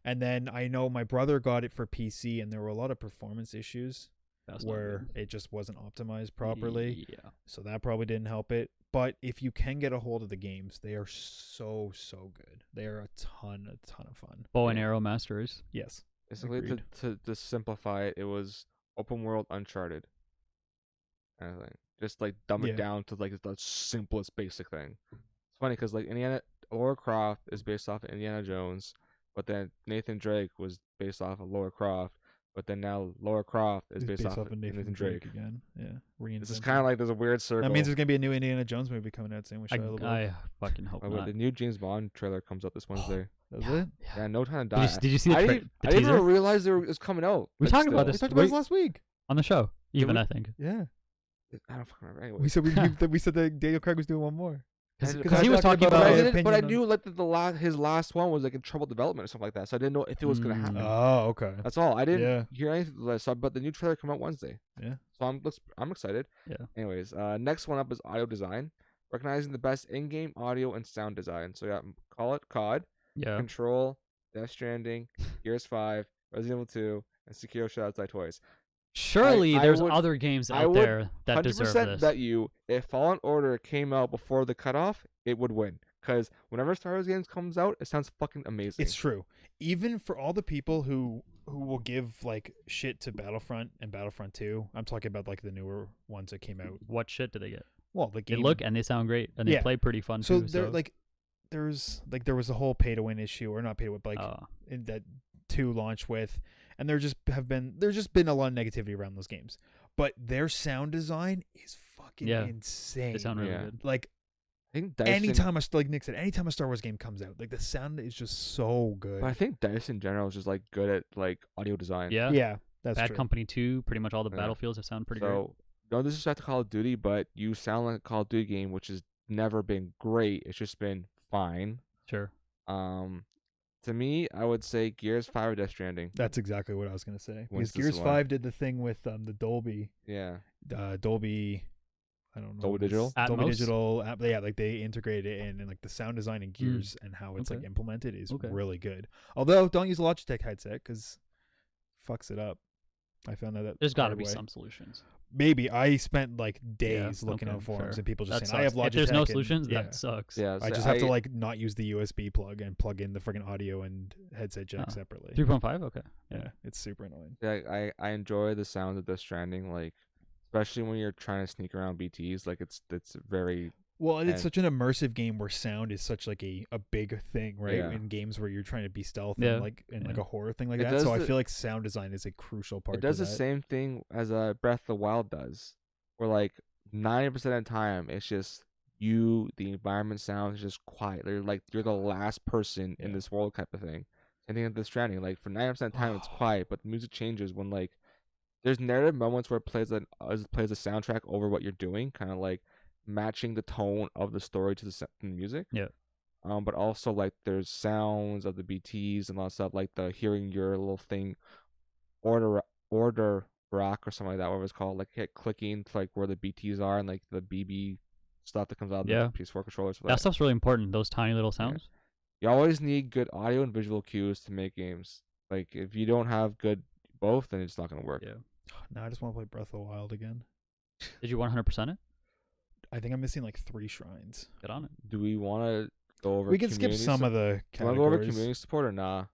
And then I know my brother got it for PC, and there were a lot of performance issues That's not where good. it just wasn't optimized properly. Yeah. So that probably didn't help it. But if you can get a hold of the games, they are so good. They are a ton of fun. Bow and Yeah. Arrow Master Race. Yes. Basically, Agreed. to simplify it, it was open world Uncharted. Kind of thing. Just like dumb Yeah. it down to like the simplest basic thing. It's funny because like Lara Croft is based off of Indiana Jones, but then Nathan Drake was based off of Lara Croft, but then now Lara Croft is It's based off of Nathan Drake again. Yeah. This is Reinvented. kind of like there's a weird circle. That means there's gonna be a new Indiana Jones movie coming out soon with Shia LaBeouf. I fucking hope Wait, not. the new James Bond trailer comes out this Wednesday. Does Yeah, it? Yeah, No Time to Did Die. you see the, I tra- didn't, the I didn't teaser? even realize it was coming out. We like, talked about still. We this. talked about this Wait. last week. on the show. Even we? I think Yeah. I don't fucking remember. Anyway, We said we said that Daniel Craig was doing one more. because he was talking but about. but I knew like his last one was like in trouble development or something like that. So I didn't know if it was gonna happen. Oh, okay. That's all. I didn't Yeah. hear anything. But the new trailer come out Wednesday. Yeah. So I'm excited. Yeah. Anyways, next one up is audio design, recognizing the best in-game audio and sound design. So yeah, call it COD, Yeah. Control, Death Stranding, Gears 5, Resident Evil 2, and Sekiro: Shadows Die Twice. Surely I there's would- other games I out would there that deserve 100% this. bet you if Fallen Order came out before the cutoff, it would win. Because whenever Star Wars games comes out, it sounds fucking amazing. It's true. Even for all the people who will give like shit to Battlefront and Battlefront 2, I'm talking about like the newer ones that came out. What shit do they get? Well, the They game. look and they sound great, and they Yeah. play pretty fun so too. there So like there was a whole pay to win issue, or not pay to win, but like in that 2 launched with, and there's just been a lot of negativity around those games. But their sound design is fucking Yeah. insane. they sound really Yeah. good. Like I think Dice anytime like Nick said, anytime a Star Wars game comes out, like the sound is just so good. But I think Dice in general is just like good at like audio design. Yeah. yeah, that's Bad true. Company 2, pretty much all the Yeah. Battlefields have sound pretty great. So no disrespect to Call of Duty, but you sound like a Call of Duty game, which has never been great. It's just been fine. Sure. To me, I would say Gears 5 or Death Stranding. That's exactly what I was gonna say. Wins Because this Gears one. 5 did the thing with the Dolby, Yeah. Dolby. I don't know. Dolby what it is. Digital? Dolby Atmos? Digital. Yeah, like they integrated it in, and like the sound design in Gears and how it's like Okay. implemented is Okay. really good. Although don't use a Logitech headset because fucks it up. I found that There's got to hard be way. some solutions. Maybe I spent like days looking okay, on forums fair. and people just That saying I have sucks. Logitech. If there's no and- solutions, yeah. that sucks. Yeah. I so just have to like not use the USB plug and plug in the friggin' audio and headset jack Oh. separately. 3.5. Okay. Yeah, it's super annoying. Yeah, I enjoy the sound of Death Stranding, like especially when you're trying to sneak around BTs. Like it's very Well, and it's And- such an immersive game where sound is such like a big thing, right? Yeah. In games where you're trying to be stealth Yeah. and like in like Yeah. a horror thing like It that. does So I the- feel like sound design is a crucial part. it does to the that. same thing as Breath of the Wild does, where like 90% of the time it's just the environment sounds just quiet. You're the last person in Yeah. this world type of thing. Same thing with the Stranding. Like for 90% of the time it's quiet, but the music changes when like there's narrative moments where it plays a soundtrack over what you're doing, kind of like matching the tone of the story to the music. Yeah. But also like there's sounds of the BTs and all that stuff, like the hearing your little thing, order rock or something like that, whatever it's called, like hit clicking to like where the BTs are and like the BB stuff that comes out of Yeah. the PS4 controllers. For That stuff's really important. Those tiny little sounds. You always need good audio and visual cues to make games. Like if you don't have good both, then it's not gonna work. Yeah. Now I just want to play Breath of the Wild again. Did you 100% it? I think I'm missing like 3 shrines. Get on it. Do we want to go over? We can skip some of the Do you want to go over categories. community support or nah?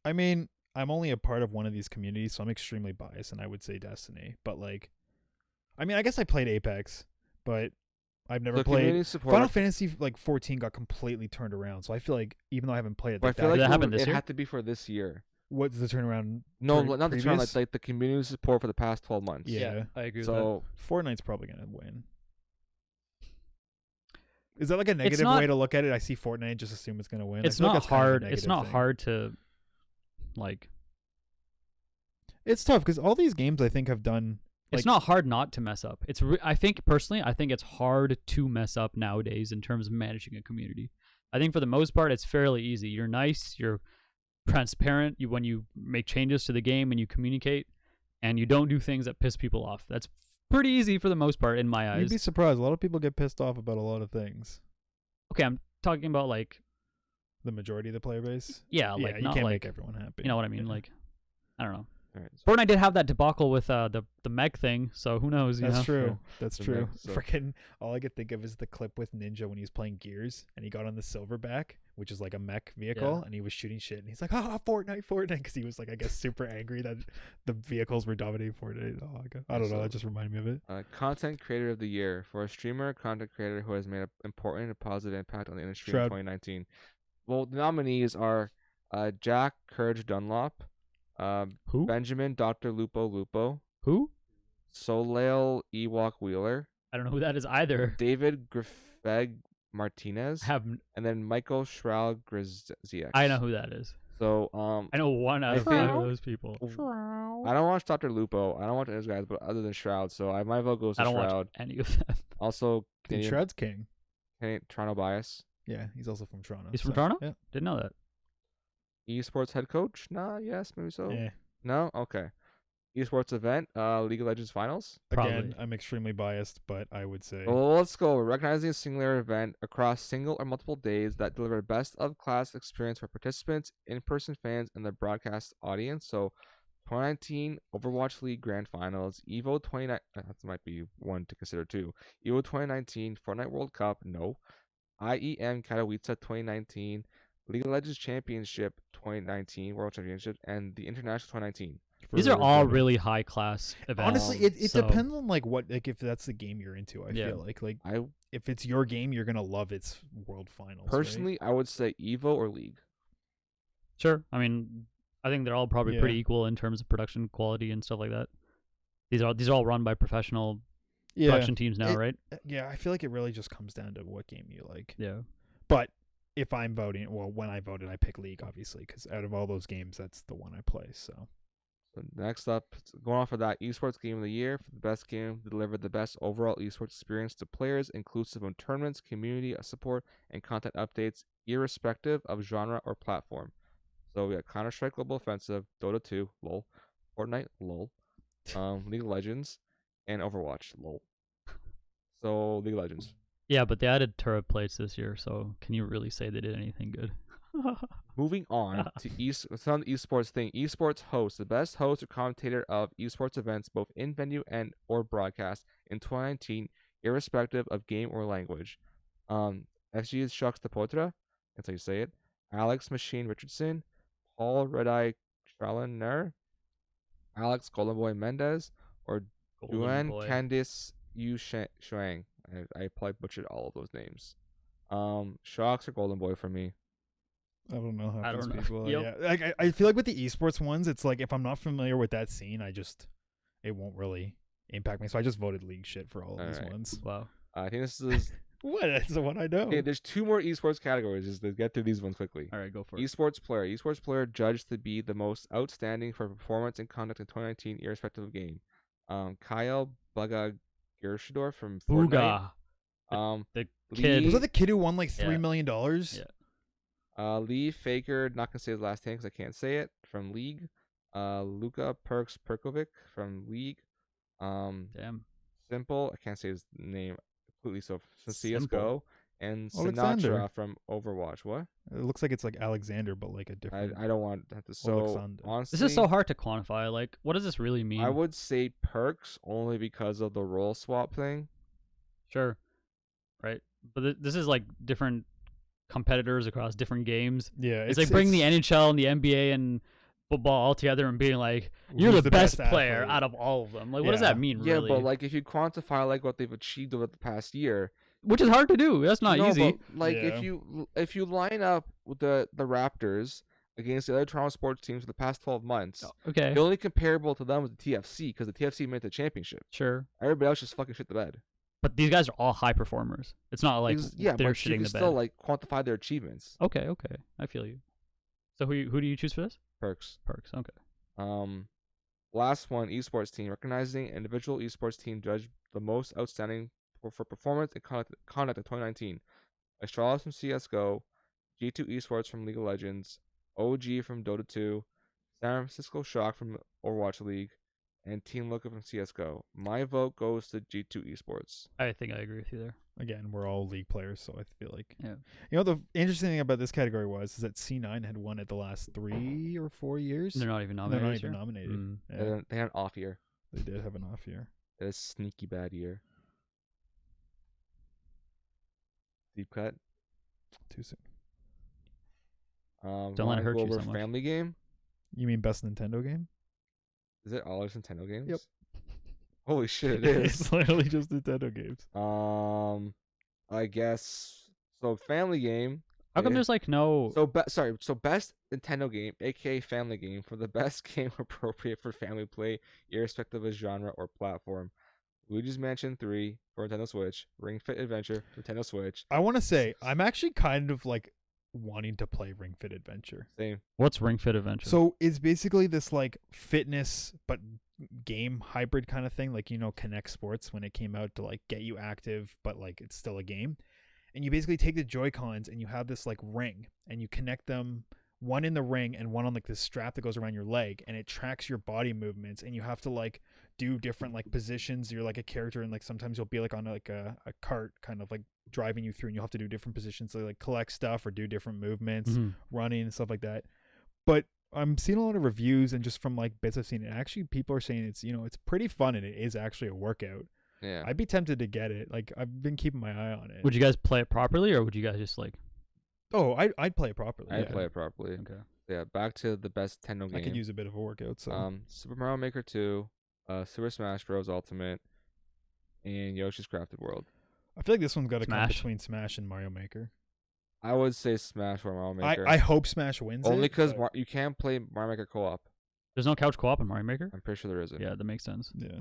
I mean, I'm only a part of one of these communities, so I'm extremely biased, and I would say Destiny. But like, I mean, I guess I played Apex, but I've never So played. community support. Final Fantasy like 14 got completely turned around, so I feel like even though I haven't played it, But I like feel Did like that happen this it year? had to be for this year. what's the turnaround? No, Pre- not the turn. previous? Like the community support for the past 12 months. Yeah. I agree with So Fortnite's probably gonna win. Is that like a negative not- way to look at it? I see Fortnite, just assume it's gonna win. that. I It's feel like not that's kind of a hard. It's negative not thing. hard to, like. It's tough because all these games I think have done. It's not hard not to mess up. I think personally, I think it's hard to mess up nowadays in terms of managing a community. I think for the most part, it's fairly easy. You're nice. You're transparent. When you make changes to the game and you communicate, and you don't do things that piss people off. That's pretty easy for the most part in my eyes. You'd be surprised. A lot of people get pissed off about a lot of things. Okay, I'm talking about like The majority of the player base. yeah, Yeah, like you not can't like make everyone happy. you know what I mean. Yeah. Like I don't know. all right, so Fortnite did have that debacle with the Meg thing, so who knows? That's you know? true. That's The true. Meg, so- Freaking all I could think of is the clip with Ninja when he was playing Gears and he got on the Silverback, which is like a mech vehicle, Yeah. and he was shooting shit and he's like, Fortnite, because he was like, I guess, super angry that the vehicles were dominating Fortnite. Oh, I don't know. So- That just reminded me of it. content creator of the year for a streamer, content creator who has made an important and positive impact on the industry Shroud. in 2019. Well, the nominees are Jack Courage Dunlop, Who? Benjamin Dr. Lupo, Who? Soleil Ewok Wheeler, I don't know who that is either. David Griffeg Martinez, Have and then Michael Shroud Griziak. I know who that is. So I know one out I of 5 think- of those people. I don't watch Dr. Lupo. I don't watch those guys, but other than Shroud, so my vote goes to I don't Shroud. watch any of them. Also, Dude, Canadian, Shroud's king. Toronto bias. Yeah, he's also from Toronto. He's from so, Toronto? Yeah. Didn't know that. Esports head coach? Nah, yes, maybe so. Eh. No, okay. Esports event, League of Legends finals. Probably. Again, I'm extremely biased, but I would say Well, let's go. Recognizing a singular event across single or multiple days that deliver best of class experience for participants, in-person fans, and the broadcast audience. So, 2019 Overwatch League Grand Finals, Evo 29. That might be one to consider too. Evo 2019 Fortnite World Cup. No. IEM Katowice 2019, League of Legends Championship 2019, World Championship, and the International 2019. These are for all voting. really high class events. Honestly, it so- depends on like what if that's the game you're into. I Yeah. feel like I if it's your game, you're gonna love its world finals. right? personally, I would say Evo or League. Sure. I mean, I think they're all probably Yeah. pretty equal in terms of production quality and stuff like that. These are all run by professional yeah, production teams now, It- right? yeah. I feel like it really just comes down to what game you like. Yeah. But if I'm voting, well, when I voted, I pick League, obviously, because out of all those games, that's the one I play. So So next up, going off of that, Esports Game of the Year for the best game to deliver the best overall esports experience to players, inclusive of tournaments, community support, and content updates, irrespective of genre or platform. So we got Counter-Strike Global Offensive, Dota 2, lol, Fortnite, lol, League of Legends, and Overwatch, lol. So League of Legends. Yeah, but they added turret plates this year, so can you really say they did anything good? Moving on to some esports thing. Esports host, the best host or commentator of esports events, both in venue and or broadcast in 2019, irrespective of game or language. FG's Shux Tapotra, that's how you say it. Alex Machine Richardson, Paul Redeye Tralaner, Alex Golden Boy Mendez, or Golden Duan boy. Candice Yu Shuang. I probably butchered all of those names. Shocks or Golden Boy for me. I don't know how I these don't know. people. Yep. Yeah, like I feel like with the esports ones, it's like if I'm not familiar with that scene, it won't really impact me. So I just voted League shit for all of these Alright. ones. Wow. I think this is What? That's the one I know. okay. There's two more esports categories. Just to get through these ones quickly. All right, go for it. Esports player. Esports player judged to be the most outstanding for performance and conduct in 2019, irrespective of game. Kyle Buga Gershador from Fortnite. Booga. The Lee, kid. Was that the kid who won like $3 Yeah. million? Yeah. Lee Faker, not gonna say his last name because I can't say it, from League. Luka Perkovic from League. Damn. Simple, I can't say his name completely. So from Simple. CS:GO and Alexander. Sinatra from Overwatch. What? It looks like it's like Alexander, but like a different. I don't want that to. So Alexander. honestly, This is so hard to quantify. Like, what does this really mean? I would say Perks only because of the role swap thing. Sure. Right. But this is like different competitors across different games. Yeah, It's like bringing the NHL and the NBA and football all together and being like, you're who's the best player athlete. out of all of them. Like, what does Yeah. that mean, Yeah, really? but like if you quantify like what they've achieved over the past year, Which is hard to do. That's not no, easy. but like Yeah. if you line up with the Raptors against the other Toronto sports teams for the past 12 months, Okay. the only comparable to them was the TFC because the TFC made the championship. Sure. Everybody else just fucking shit the bed. But these guys are all high performers. It's not like Yeah, they're but you shitting can the still bed. like quantify their achievements. Okay. I feel you. So who do you choose for this? Perks. Perks. Okay. Last one, esports team. Recognizing individual esports team judged the most outstanding for performance and conduct of 2019. Astralis from CS:GO, G2 Esports from League of Legends, OG from Dota 2, San Francisco Shock from Overwatch League, and Team Luca from CS:GO. My vote goes to G2 Esports. I think I agree with you there. Again, we're all League players, so I feel like Yeah. You know, the interesting thing about this category is that C9 had won it the last 3 or 4 years. They're not even and nominated. they're not this even year? nominated. Mm. Yeah, They had an off year. they did have an off year. They had a sneaky bad year. Deep cut. Too soon. Don't let it wanna hurt go you over so much. family game. You mean best Nintendo game? Is it all Nintendo games? Yep. Holy shit, it is. It's literally just Nintendo games. I guess so. Family game. How come yeah. there's like no? So So best Nintendo game, aka family game, for the best game appropriate for family play, irrespective of genre or platform. Luigi's Mansion 3 for Nintendo Switch. Ring Fit Adventure for Nintendo Switch. I want to say I'm actually kind of like wanting to play Ring Fit Adventure. Same. What's Ring Fit Adventure? So it's basically this like fitness but game hybrid kind of thing, like Connect Sports when it came out to like get you active, but like it's still a game. And you basically take the Joy-Cons and you have this like ring and you connect them, one in the ring and one on like this strap that goes around your leg, and it tracks your body movements, and you have to like do different like positions. You're like a character, and like sometimes you'll be like on like a cart kind of like driving you through, and you'll have to do different positions to like collect stuff or do different movements, Mhm. running and stuff like that. But I'm seeing a lot of reviews, and just from like bits I've seen, it actually people are saying it's it's pretty fun and it is actually a workout. Yeah. I'd be tempted to get it. Like I've been keeping my eye on it. Would you guys play it properly, or would you guys just like? Oh, I'd play it properly. I'd yeah. play it properly. Okay. Yeah. Back to the best Nintendo game. I could use a bit of a workout. So Super Mario Maker 2, Super Smash Bros. Ultimate, and Yoshi's Crafted World. I feel like this one's got to come Smash. between Smash and Mario Maker. I would say Smash or Mario Maker. I hope Smash wins Only it, because but- you can't play Mario Maker co-op. There's no couch co-op in Mario Maker. I'm pretty sure there isn't. Yeah, that makes sense. yeah.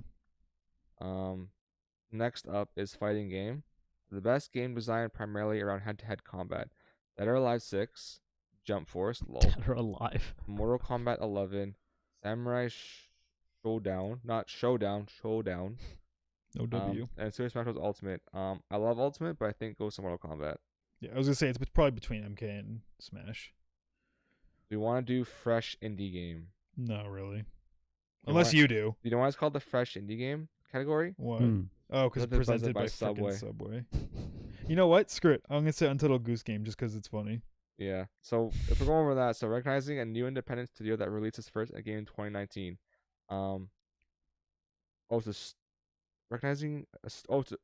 Next up is fighting game. The best game designed primarily around head-to-head combat. Dead or Alive 6, Jump Force, lol. Dead or alive. Mortal Kombat 11, Samurai Showdown, not Showdown, Showdown. No W. And Super Smash Bros. Ultimate. I love Ultimate, but I think it goes to Mortal Kombat. Yeah, I was gonna say it's probably between MK and Smash. We want to do fresh indie game. No, really. You Unless want- you do. You know why it's called the fresh indie game category? What? Hmm. Oh, because Because presented by Subway. Subway. You know what? Screw it. I'm gonna say Untitled Goose Game just because it's funny. Yeah. So if we're going over that, so recognizing a new independent studio that released its first game in 2019. Recognizing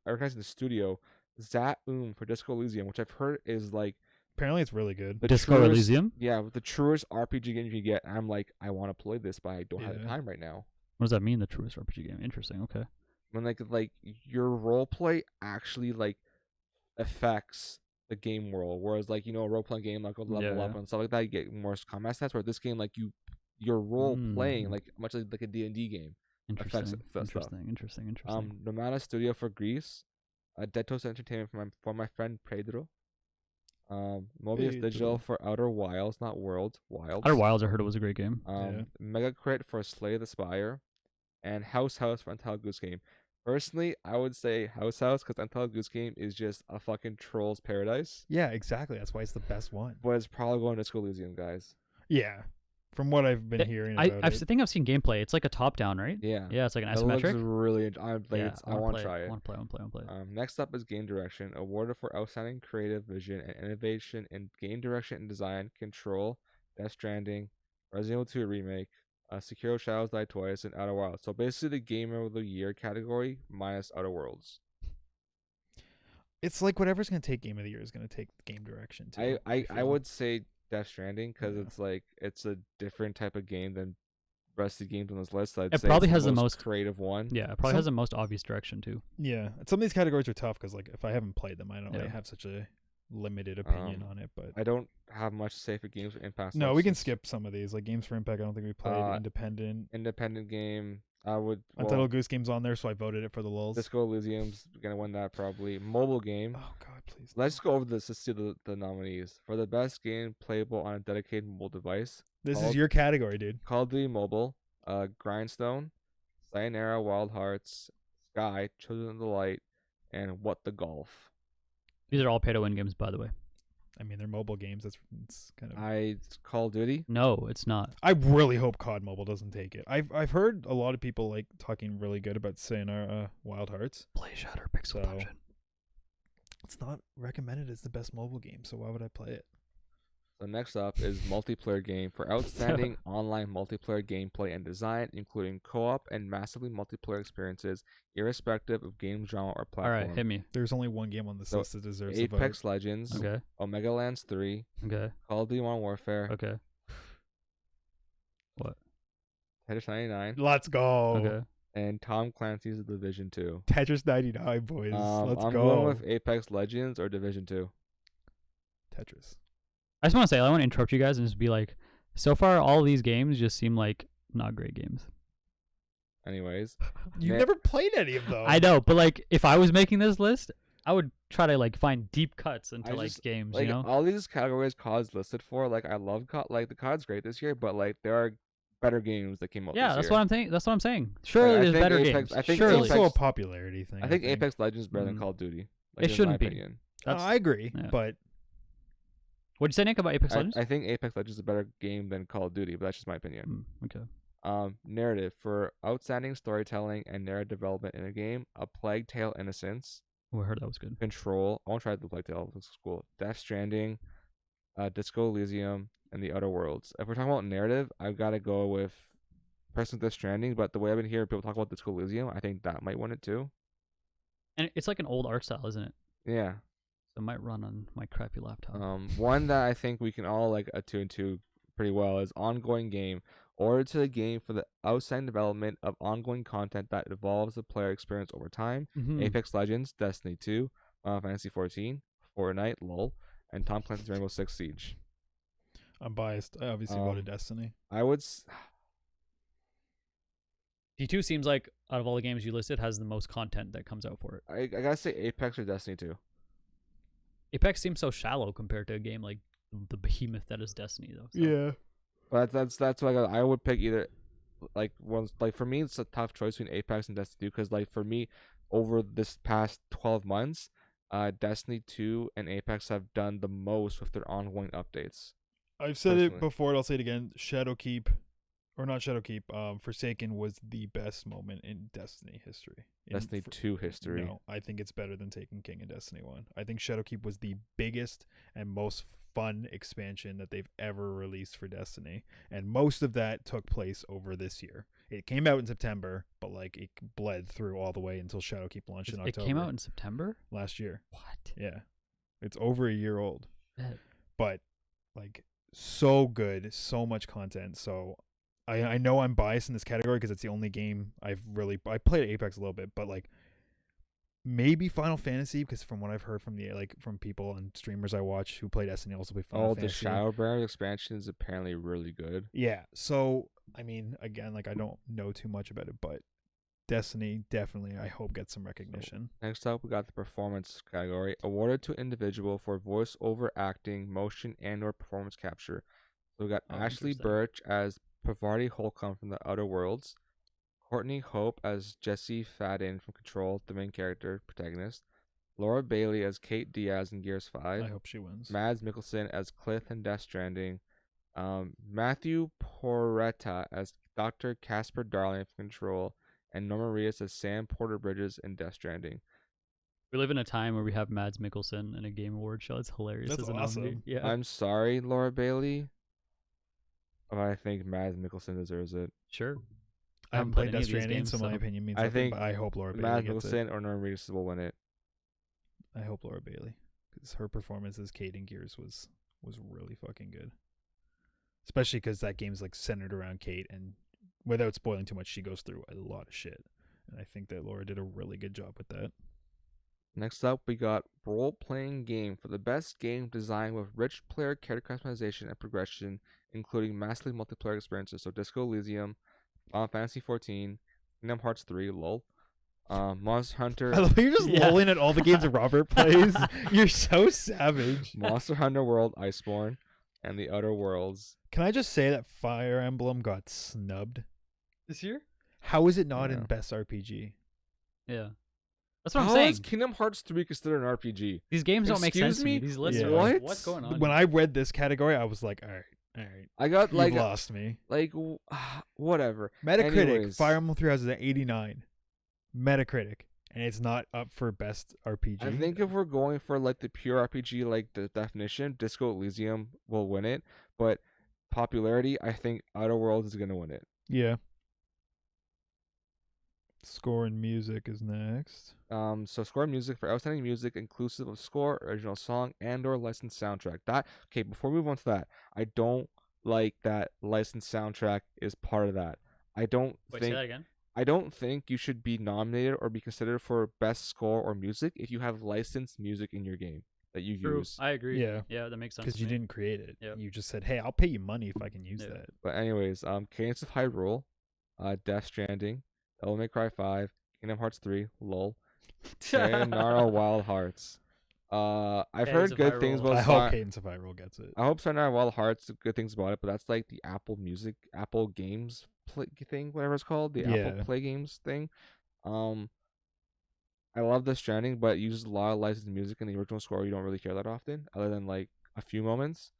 recognizing the studio Zaum for Disco Elysium, which I've heard is like Apparently, it's really good. the Disco truest- Elysium. Yeah, the truest RPG game you can get. And I'm like, I want to play this, but I don't have the Yeah. time right now. What does that mean? The truest RPG game. Interesting. Okay. When like your role play actually like affects the game world, whereas like a role playing game like a level up Yeah. and stuff like that, you get more combat stats. Where this game like your role playing Mm. like much like a D&D game. Affects Interesting. that stuff. Interesting. Nomada Studio for Greece, Detos Entertainment for my friend Pedro. Mobius Digital Pedro. for Outer Wilds, not Worlds, Wilds. Outer Wilds, I heard it was a great game. Mega Crit for Slay the Spire, and House for Untitled Goose Game. Personally, I would say House because Untitled Goose Game is just a fucking troll's paradise. Yeah, exactly. That's why it's the best one. But it's probably going to Disco Elysium, guys. Yeah, from what I've been hearing about I it. think I've seen gameplay. It's like a top-down, right? Yeah. Yeah, it's like an It looks isometric. really. I want to try I it. want to play. Next up is game direction, awarded for outstanding creative vision and innovation in game direction and design. Control, Death Stranding, Resident Evil 2 Remake, Sekiro Shadows Die Twice, and Outer Worlds. So basically, the Game of the Year category minus Outer Worlds. It's like whatever's gonna take Game of the Year is gonna take game direction too. I feel. would say Death Stranding because Yeah. it's like it's a different type of game than rest of the games on this list. I'd It say probably it's has the most most- creative one. Yeah, it probably Some- has the most obvious direction too. Yeah, some of these categories are tough because like if I haven't played them, I don't really Yeah. have such a limited opinion on it. But I don't have much to say for games with impact. no, we can substance. skip some of these. Like Games for Impact, I don't think we played. Independent, Independent game. I would. Untitled Goose Game's on there, so I voted it for the lulz. Disco Elysium's gonna win that probably. Mobile game. Oh God, please. Let's go over this to see the nominees for the best game playable on a dedicated mobile device. This is called- your category, dude. Call of Duty Mobile, Grindstone, Sayonara Wild Hearts, Sky, Children of the Light, and What the Golf. These are all pay-to-win games, by the way. I mean, they're mobile games. It's kind of. Call of Duty. No, it's not. I really hope COD Mobile doesn't take it. I've heard a lot of people like talking really good about Sayonara Wild Hearts. Play Shatter Pixel So- Dungeon. It's not recommended as the best mobile game, so why would I play it? So next up is multiplayer game for outstanding online multiplayer gameplay and design, including co-op and massively multiplayer experiences, irrespective of game genre or All platform. right, hit me. There's only one game on this So, list that deserves a vote. Apex Legends, Okay. Omega Lands 3, Okay. Call of Duty Modern Warfare, Okay. What? Tetris 99, Let's go. Okay. and Tom Clancy's The Division 2. Tetris 99, boys. Let's I'm go. going with Apex Legends or Division 2. Tetris. I just want to say, I want to interrupt you guys and just be like, so far, all these games just seem like not great games. Anyways, You've Man- never played any of those. I know, but like, if I was making this list, I would try to like find deep cuts into I like just games, like you know? all these categories COD's listed for. Like I love COD. Like the COD's great this year, but like there are better games that came out Yeah, this that's year. what I'm saying. That's what I'm saying. Surely I there's think better Apex- games. I think It's Surely. also a Apex- popularity thing. I think Apex Legends is better than Mm. Call of Duty. It Like, in shouldn't my be. opinion. That's I agree, yeah. but What'd you say, Nick, about Apex Legends? I think Apex Legends is a better game than Call of Duty, but that's just my opinion. Okay. Narrative for outstanding storytelling and narrative development in a game: A Plague Tale: Innocence, Oh, I heard that was good. Control. I want to try the Plague Tale. Looks cool. Death Stranding, Disco Elysium, and The Outer Worlds. If we're talking about narrative, I've got to go with personally Death Stranding. But the way I've been hearing people talk about Disco Elysium, I think that might win it too. And it's like an old art style, isn't it? Yeah. So it might run on my crappy laptop. One that I think we can all like attune to pretty well is ongoing game. Order to the game for the outstanding development of ongoing content that evolves the player experience over time. Apex Legends, Destiny 2, Final Fantasy 14, Fortnite, LOL, and Tom Clancy's Rainbow Six Siege. I'm biased. I obviously voted Destiny. I would. D2 seems like out of all the games you listed has the most content that comes out for it. I gotta say Apex or Destiny 2. Apex seems so shallow compared to a game like the behemoth that is Destiny, though. So. Yeah. But that's what I would pick either. Like ones like for me, it's a tough choice between Apex and Destiny 2 because like for me, over this past 12 months, Destiny 2 and Apex have done the most with their ongoing updates. I've said Personally. it before, and I'll say it again. Shadowkeep, or not Shadowkeep, Forsaken was the best moment in Destiny history. Destiny 2 history. No, I think it's better than Taken King in Destiny 1. I think Shadowkeep was the biggest and most fun expansion that they've ever released for Destiny, and most of that took place over this year. It came out in September, but like it bled through all the way until Shadowkeep launched in October. It came out in September? Last year. What? Yeah. It's over a year old. Bet. But like so good, so much content. So I know I'm biased in this category because it's the only game I played Apex a little bit, but like maybe Final Fantasy, because from what I've heard from from people and streamers I watch who play Destiny also play Final Fantasy. The Shadowbringers expansion is apparently really good. Yeah. So I mean, again, like I don't know too much about it, but Destiny definitely I hope gets some recognition. So, next up, we got the performance category, awarded to individual for voice over acting, motion, and/or performance capture. So we got Ashley interesting. Birch as Pavarti Holcomb from The Outer Worlds, Courtney Hope as Jessie Fadden from Control, the main character protagonist, Laura Bailey as Kate Diaz in Gears 5, I hope she wins. Mads Mikkelsen as Cliff in Death Stranding, Matthew Porretta as Dr. Casper Darling from Control, and Norma Reedus as Sam Porter Bridges in Death Stranding. We live in a time where we have Mads Mikkelsen in a Game Award show. It's hilarious. That's as a nominee. awesome. Yeah. I'm sorry, Laura Bailey, but I think Mads Mikkelsen deserves it. Sure. I haven't played Death Stranding, so my opinion means I nothing, think but I hope Laura Bailey Mads gets it. Mikkelsen or Norma Reedus will win it. I hope Laura Bailey, because her performance as Kate in Gears was really fucking good. Especially because that game's like centered around Kate, and without spoiling too much, she goes through a lot of shit. And I think that Laura did a really good job with that. Next up, we got role-playing game for the best game design with rich player character customization and progression, including massively multiplayer experiences. So Disco Elysium, Final Fantasy 14, Kingdom Hearts 3, lol, Monster Hunter. I love how you're just lolling at all the games that Robert plays. You're so savage. Monster Hunter World, Iceborne, and The Outer Worlds. Can I just say that Fire Emblem got snubbed This year? How is it not Yeah. in Best RPG? Yeah. That's what I'm How saying. is Kingdom Hearts 3 considered an RPG? These games don't make Excuse sense to me? me. These lists Yeah. are like, What? what's going on? When I read this category, I was like, all right, I got you've like lost me. whatever. Metacritic, Anyways. Fire Emblem 3 has an 89. Metacritic, and it's not up for Best RPG. I think if we're going for like the pure RPG like the definition, Disco Elysium will win it, but popularity, I think Outer Worlds is gonna win it. Yeah. Score and music is next. So score music for outstanding music inclusive of score, original song, and/or licensed soundtrack. That okay. Before we move on to that, I don't like that licensed soundtrack is part of that. I don't Wait, say think that again? I don't think you should be nominated or be considered for best score or music if you have licensed music in your game that you True. use. I agree. Yeah. Yeah, that makes sense. Because to you me. didn't create it. Yep. You just said, hey, I'll pay you money if I can use Yeah. that. But anyways, Cadence of Hyrule, Death Stranding, Devil May Cry 5, Kingdom Hearts 3, lol, Sayonara Wild Hearts. I've Cadence heard of good things Hyrule. about I hope Star. Cadence of Hyrule gets it. I hope Sayonara Wild Hearts good things about it, but that's like the Apple Music, Apple Games play thing, whatever it's called, the Apple Yeah. Play Games thing. Um, I love the Stranding, but it uses a lot of licensed music in the original score. You don't really hear that often, other than like a few moments.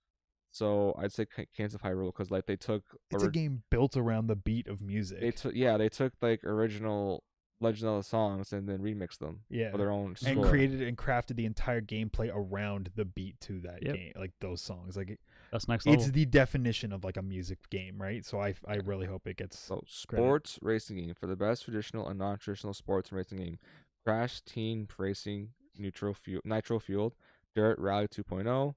So I'd say Cadence of Hyrule because like they took It's a game built around the beat of music. they took like original Legend of the songs and then remixed them Yeah. for their own and score. created and crafted the entire gameplay around the beat to that Yep. game, like those songs. Like That's next level. it's the definition of like a music game, right? So I really hope it gets. So sports racing game for the best traditional and non-traditional sports and racing game. Crash Team Racing Nitro Fueled, Dirt Rally 2.0,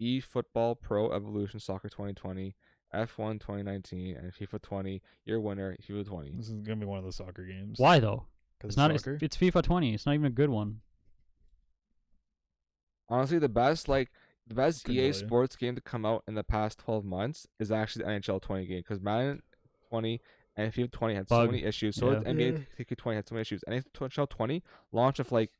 eFootball Pro Evolution Soccer 2020, F1 2019, and FIFA 20. Your winner, FIFA 20. This is gonna be one of those soccer games. Why though? Because It's not. soccer. It's FIFA 20. It's not even a good one. Honestly, the best Couldn't EA tell you. sports game to come out in the past 12 months is actually the NHL 20 game because Madden 20 and FIFA 20 had so Bug. many issues. So did Yeah. NBA 2K20 had so many issues. And NHL 20 launch of like,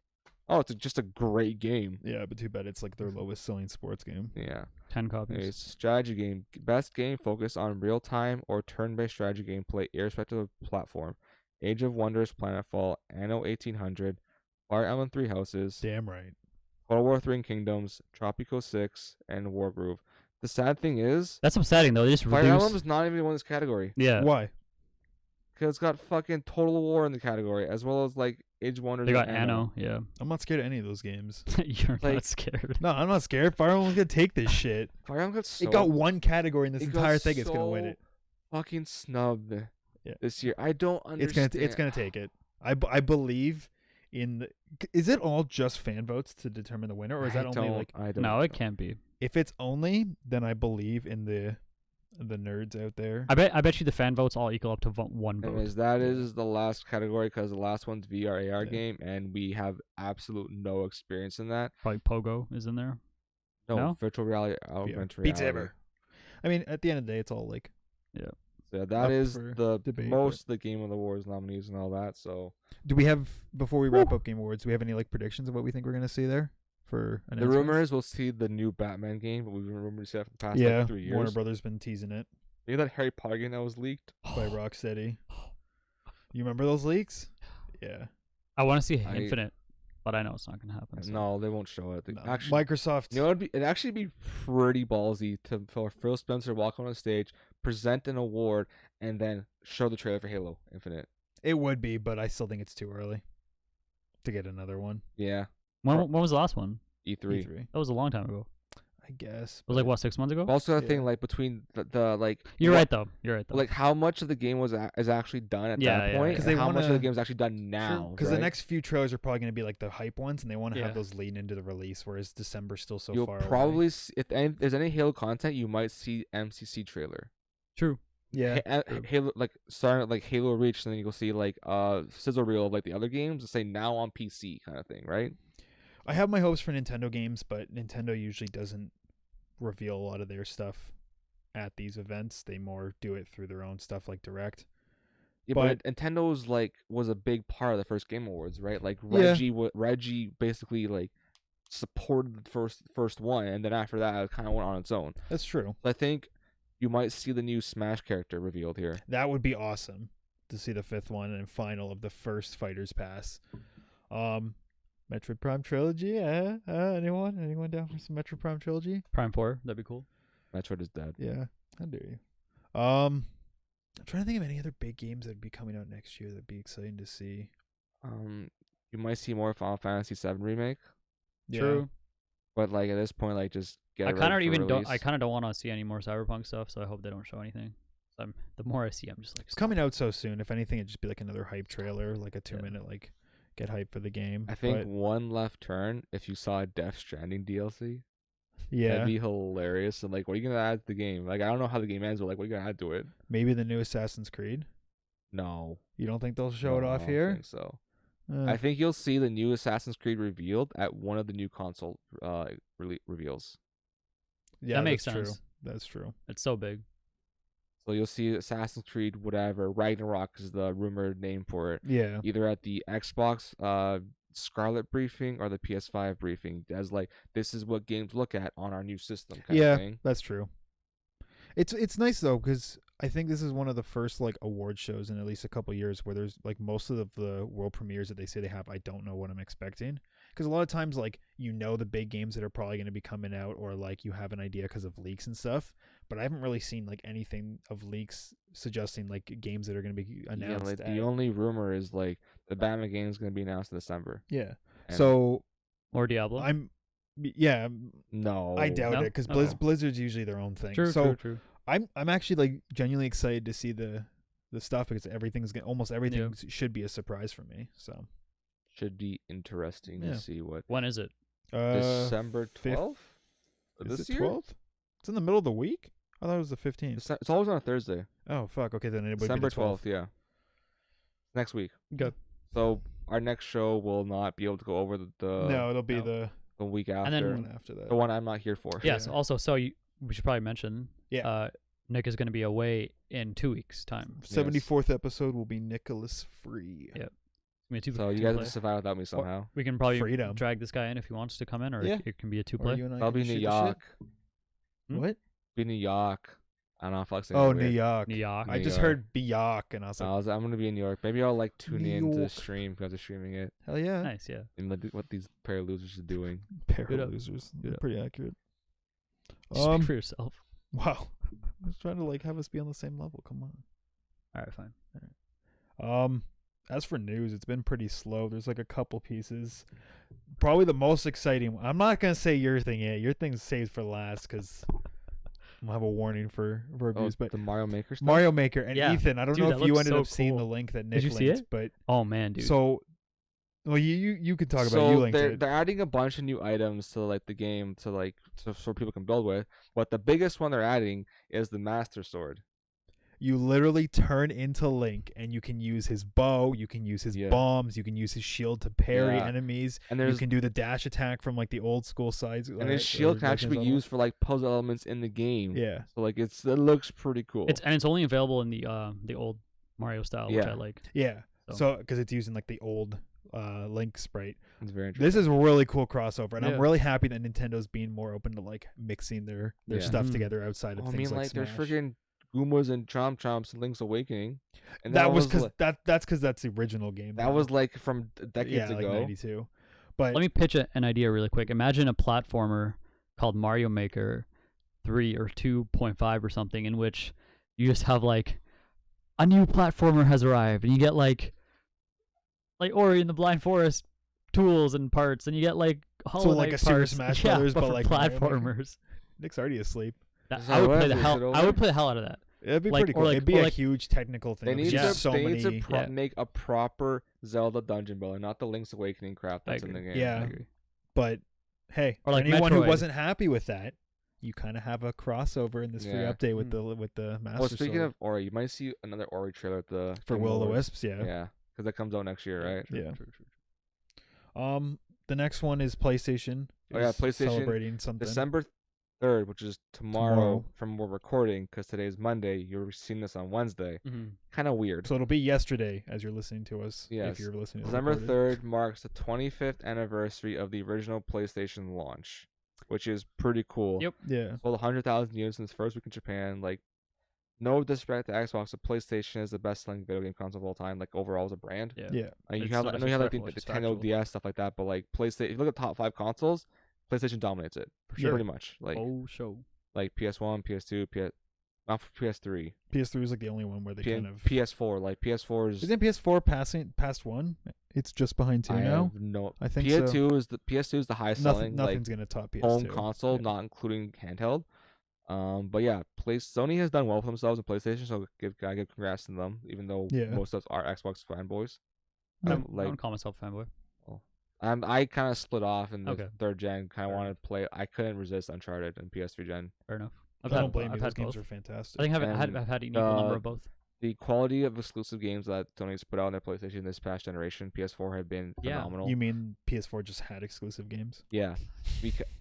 oh, it's just a great game. Yeah, but too bad it's like their lowest selling sports game. Yeah. 10 copies. Anyways, strategy game. Best game focused on real time or turn based strategy gameplay, irrespective of platform. Age of Wonders, Planetfall, Anno 1800, Fire Emblem Three Houses, Damn right. World War Three Kingdoms, Tropico 6, and Wargroove. The sad thing is, That's upsetting though. They just Fire reduced. Emblem is not even in this category Yeah. Why? because it's got fucking Total War in the category, as well as like Age of Wonders. They got and Anno. Yeah. I'm not scared of any of those games. You're Like- not scared. No, I'm not scared. Fire Emblem's gonna take this shit. Fire Emblem got so It got one category in this it got entire thing. It's gonna win so it. Fucking snubbed Yeah. this year. I don't understand. It's gonna take it. I believe in. Is it all just fan votes to determine the winner, or is that only like? I don't No, know. it can't be. If it's only, then I believe in the nerds out there. I bet you the fan votes all equal up to one vote. Anyways, that is the last category because the last one's VR AR Yeah. game, and we have absolute no experience in that. Probably Pogo is in there. No, No? virtual reality, augmented Beat reality. Saber. I mean, at the end of the day, it's all like. So yeah, Up that is for the debate, most the Game of the Awards nominees and all that. So Do we have before we wrap up Game Awards? Do we have any like predictions of what we think we're gonna see there for the announcements? rumor is we'll see the new Batman game, but we've been rumored to see that for the past Yeah, like 3 years. Warner Brothers been teasing it You know that Harry Potter game that was leaked? by Rocksteady. You remember those leaks? Yeah. I want to see I- Infinite, but I know it's not gonna happen. So. No, they won't show it. No. Actually, Microsoft. you know, it'd actually be pretty ballsy for Phil Spencer walk on a stage, present an award, and then show the trailer for Halo Infinite. It would be, but I still think it's too early to get another one. Yeah, When was the last one? E3. E3, That was a long time ago. I guess. It was like but what, 6 months ago? But also, I Yeah. think like between the like You're what- right though. You're right though. like how much of the game is actually done at Yeah, that yeah, point, yeah. 'Cause and they how much of the wanna- game is actually done now. Because right? the next few trailers are probably going to be like the hype ones, and they want to Yeah. have those lean into the release, whereas December's still so you'll far away. probably see, if there's any Halo content, you might see MCC trailer. True. Yeah. Ha- Halo like starting at, like Halo Reach, and then you'll see like sizzle reel of like the other games, and say now on PC kind of thing, right? I have my hopes for Nintendo games, but Nintendo usually doesn't reveal a lot of their stuff at these events. They more do it through their own stuff like Direct. Yeah, but Nintendo's like was a big part of the first Game Awards, right? Like Yeah. Reggie basically like supported the first one, and then after that, it kind of went on its own. That's true. So I think you might see the new Smash character revealed here. That would be awesome to see the fifth one and final of the first Fighters Pass. Metroid Prime Trilogy. Anyone down for some Metroid Prime Trilogy? Prime 4. That'd be cool. Metroid is dead. Yeah, I do you. I'm trying to think of any other big games that'd be coming out next year that'd be exciting to see. You might see more Final Fantasy VII remake, Yeah. True. but like at this point, like just get I it kind of ready for even don't. I release. kind of don't want to see any more Cyberpunk stuff, so I hope they don't show anything. So the more I see, I'm just like, It's coming out so soon. If anything, it'd just be like another hype trailer, like a 2-minute like get hype for the game. I think But, one left turn. If you saw a Death Stranding DLC, yeah, that'd be hilarious. And like, what are you gonna add to the game? Like, I don't know how the game ends, but like, what are you gonna add to it? maybe the new Assassin's Creed. No, You don't think they'll show it no, I off don't here? think so. Uh, I think you'll see the new Assassin's Creed revealed at one of the new console reveals. yeah, that makes that's sense. True. That's true. It's so big. So you'll see Assassin's Creed whatever Ragnarok is the rumored name for it. Yeah. Either at the Xbox Scarlet briefing or the PS5 briefing as like this is what games look at on our new system kind Yeah, of thing. that's true. It's nice though because I think this is one of the first like award shows in at least a couple years where there's like most of the world premieres that they say they have. I don't know what I'm expecting because a lot of times like the big games that are probably going to be coming out or like you have an idea because of leaks and stuff. But I haven't really seen like anything of leaks suggesting like games that are going to be announced. Like the only rumor is like the Batman game is going to be announced in December. Yeah. And So Or Diablo. no, I doubt No? it because Okay. Blizzard's usually their own thing. True, so true. I'm actually like genuinely excited to see the stuff because almost everything should be a surprise for me. So should be interesting Yeah. to see what When is it? December 5th? 12th Is this it year. 12th? It's in the middle of the week. I thought it was the 15th. It's always on a Thursday. Oh fuck. Okay, then it would December be the 12th. 12th. Yeah, next week. Good. So our next show will not be able to go over the No, it'll be no. the week after. And then- the one after that. the one I'm not here for. Yes. Yeah. Also, we should probably mention. Yeah. Nick is going to be away in 2 weeks' time. 74th episode will be Nicholas Free. Yeah. I mean, So you guys have to survive without me somehow. We can probably Freedom. drag this guy in if he wants to come in, or Yeah. it can be a Or two-play. you and I I'll can be in shoot New the shit. York. What? Be in New York. I don't know if I'll Oh, New York. New York. I New just York. heard Bjork and I was like, I'm gonna be in New York. Maybe I'll like tune New in to the York. stream because they're streaming it hell yeah. Nice, yeah. and what these pair of losers are doing. Pair Good of up. losers. Good up. Pretty accurate. Speak for yourself. Wow. I was trying to like have us be on the same level. Come on. All right, fine. As for news, it's been pretty slow. There's like a couple pieces. Probably the most exciting one. I'm not gonna say your thing yet. Your thing's saved for last because I'm gonna have a warning for abuse. But The Mario Maker stuff. Mario Maker and Yeah. Ethan, I don't Dude, know that if you looks ended so up seeing the cool. link that Nick you see linked, it? but Oh man, dude. so well you could talk about it. So You linked they're it. they're adding a bunch of new items to like the game to like so people can build with. But the biggest one they're adding is the Master Sword. You literally turn into Link and you can use his bow, you can use his Yeah. bombs, you can use his shield to parry Yeah. enemies. And You there's can do the dash attack from like the old school sides. and his shield can actually be used for like puzzle elements in the game. Yeah. So like it looks pretty cool. it's only available in the old Mario style, which Yeah. I like. Yeah. So- So because it's using like the old Link sprite. It's very interesting. This is a really cool crossover, and Yeah. I'm really happy that Nintendo's being more open to like mixing their Yeah. stuff Mhm. together outside of I things mean, like like there's Smash. freaking Goombas and Chomps in Link's Awakening, and that was because because that's because that's the original game. that though. was like from decades yeah, ago. like '92. But Let me pitch an idea really quick. Imagine a platformer called Mario Maker 3 or 2.5 or something, in which you just have like a new platformer has arrived, and you get like Ori in the Blind Forest tools and parts, and you get like Hollow like Knight a Super parts. Smash Yeah, Brothers, but for like Mario Maker? platformers. Nick's already asleep. So I would what play the is it, hell. is it I would over? play the hell out of that. It'd be Like- pretty or cool. like- It'd be or a like- huge technical thing. They need There's to, just so they many. need to Yeah. make a proper Zelda dungeon builder, not the Link's Awakening crap I that's in the agree. game. Yeah. I agree. But hey, Or like anyone who Metroid. wasn't happy with that, you kind of have a crossover in this free Yeah. update with the Master Well, speaking Sword of Ori, you might see another Ori trailer at the for Game Will o' the Awards. Wisps. Yeah. Yeah, because that comes out next year, right? Yeah. True. The next one is PlayStation. Oh, yeah, is PlayStation, celebrating something. December 3rd, which is tomorrow from we're recording, because today's Monday. You're seeing this on Wednesday. Mm-hmm. Kind of weird. So it'll be yesterday as you're listening to us. Yes. If you're listening. To December recorded. 3rd marks the 25th anniversary of the original PlayStation launch, which is pretty cool. Yep. Yeah. Sold 100,000 units in its first week in Japan. Like, no disrespect to Xbox, but PlayStation is the best-selling video game console of all time. Like overall as a brand. Yeah. Yeah. Like, you It's have, not I know you have like the disrespectful, it's just Nintendo factual. DS stuff like that, but like PlayStation, if you look at top 5 consoles, PlayStation dominates it. sure. Pretty much. Like Show. like PS1, PS2, not for PS3, PS3 is like the only one where they kind of. PS4. Like PS4 is. Isn't PS4 passing past one? It's just behind two I now. have no. I think PS2 is the PS2 is the highest selling Nothing's gonna top PS2. home console, Yeah. not including handheld. But yeah, Sony has done well for themselves in PlayStation, so gotta give congrats to them. Even though Yeah. most of us are Xbox fanboys, I I'm, don't, like I don't call myself a fanboy. I kind of split off in the Okay. third gen. Kind Fair of wanted to play. I couldn't resist Uncharted and PS3 gen. Fair enough. I I've don't had, blame you. I've Those had games both. are fantastic. I think I've And, had an equal number of both. The quality of exclusive games that Sony's put out on their PlayStation this past generation, PS4 have been Yeah. phenomenal. You mean PS4 just had exclusive games? Yeah,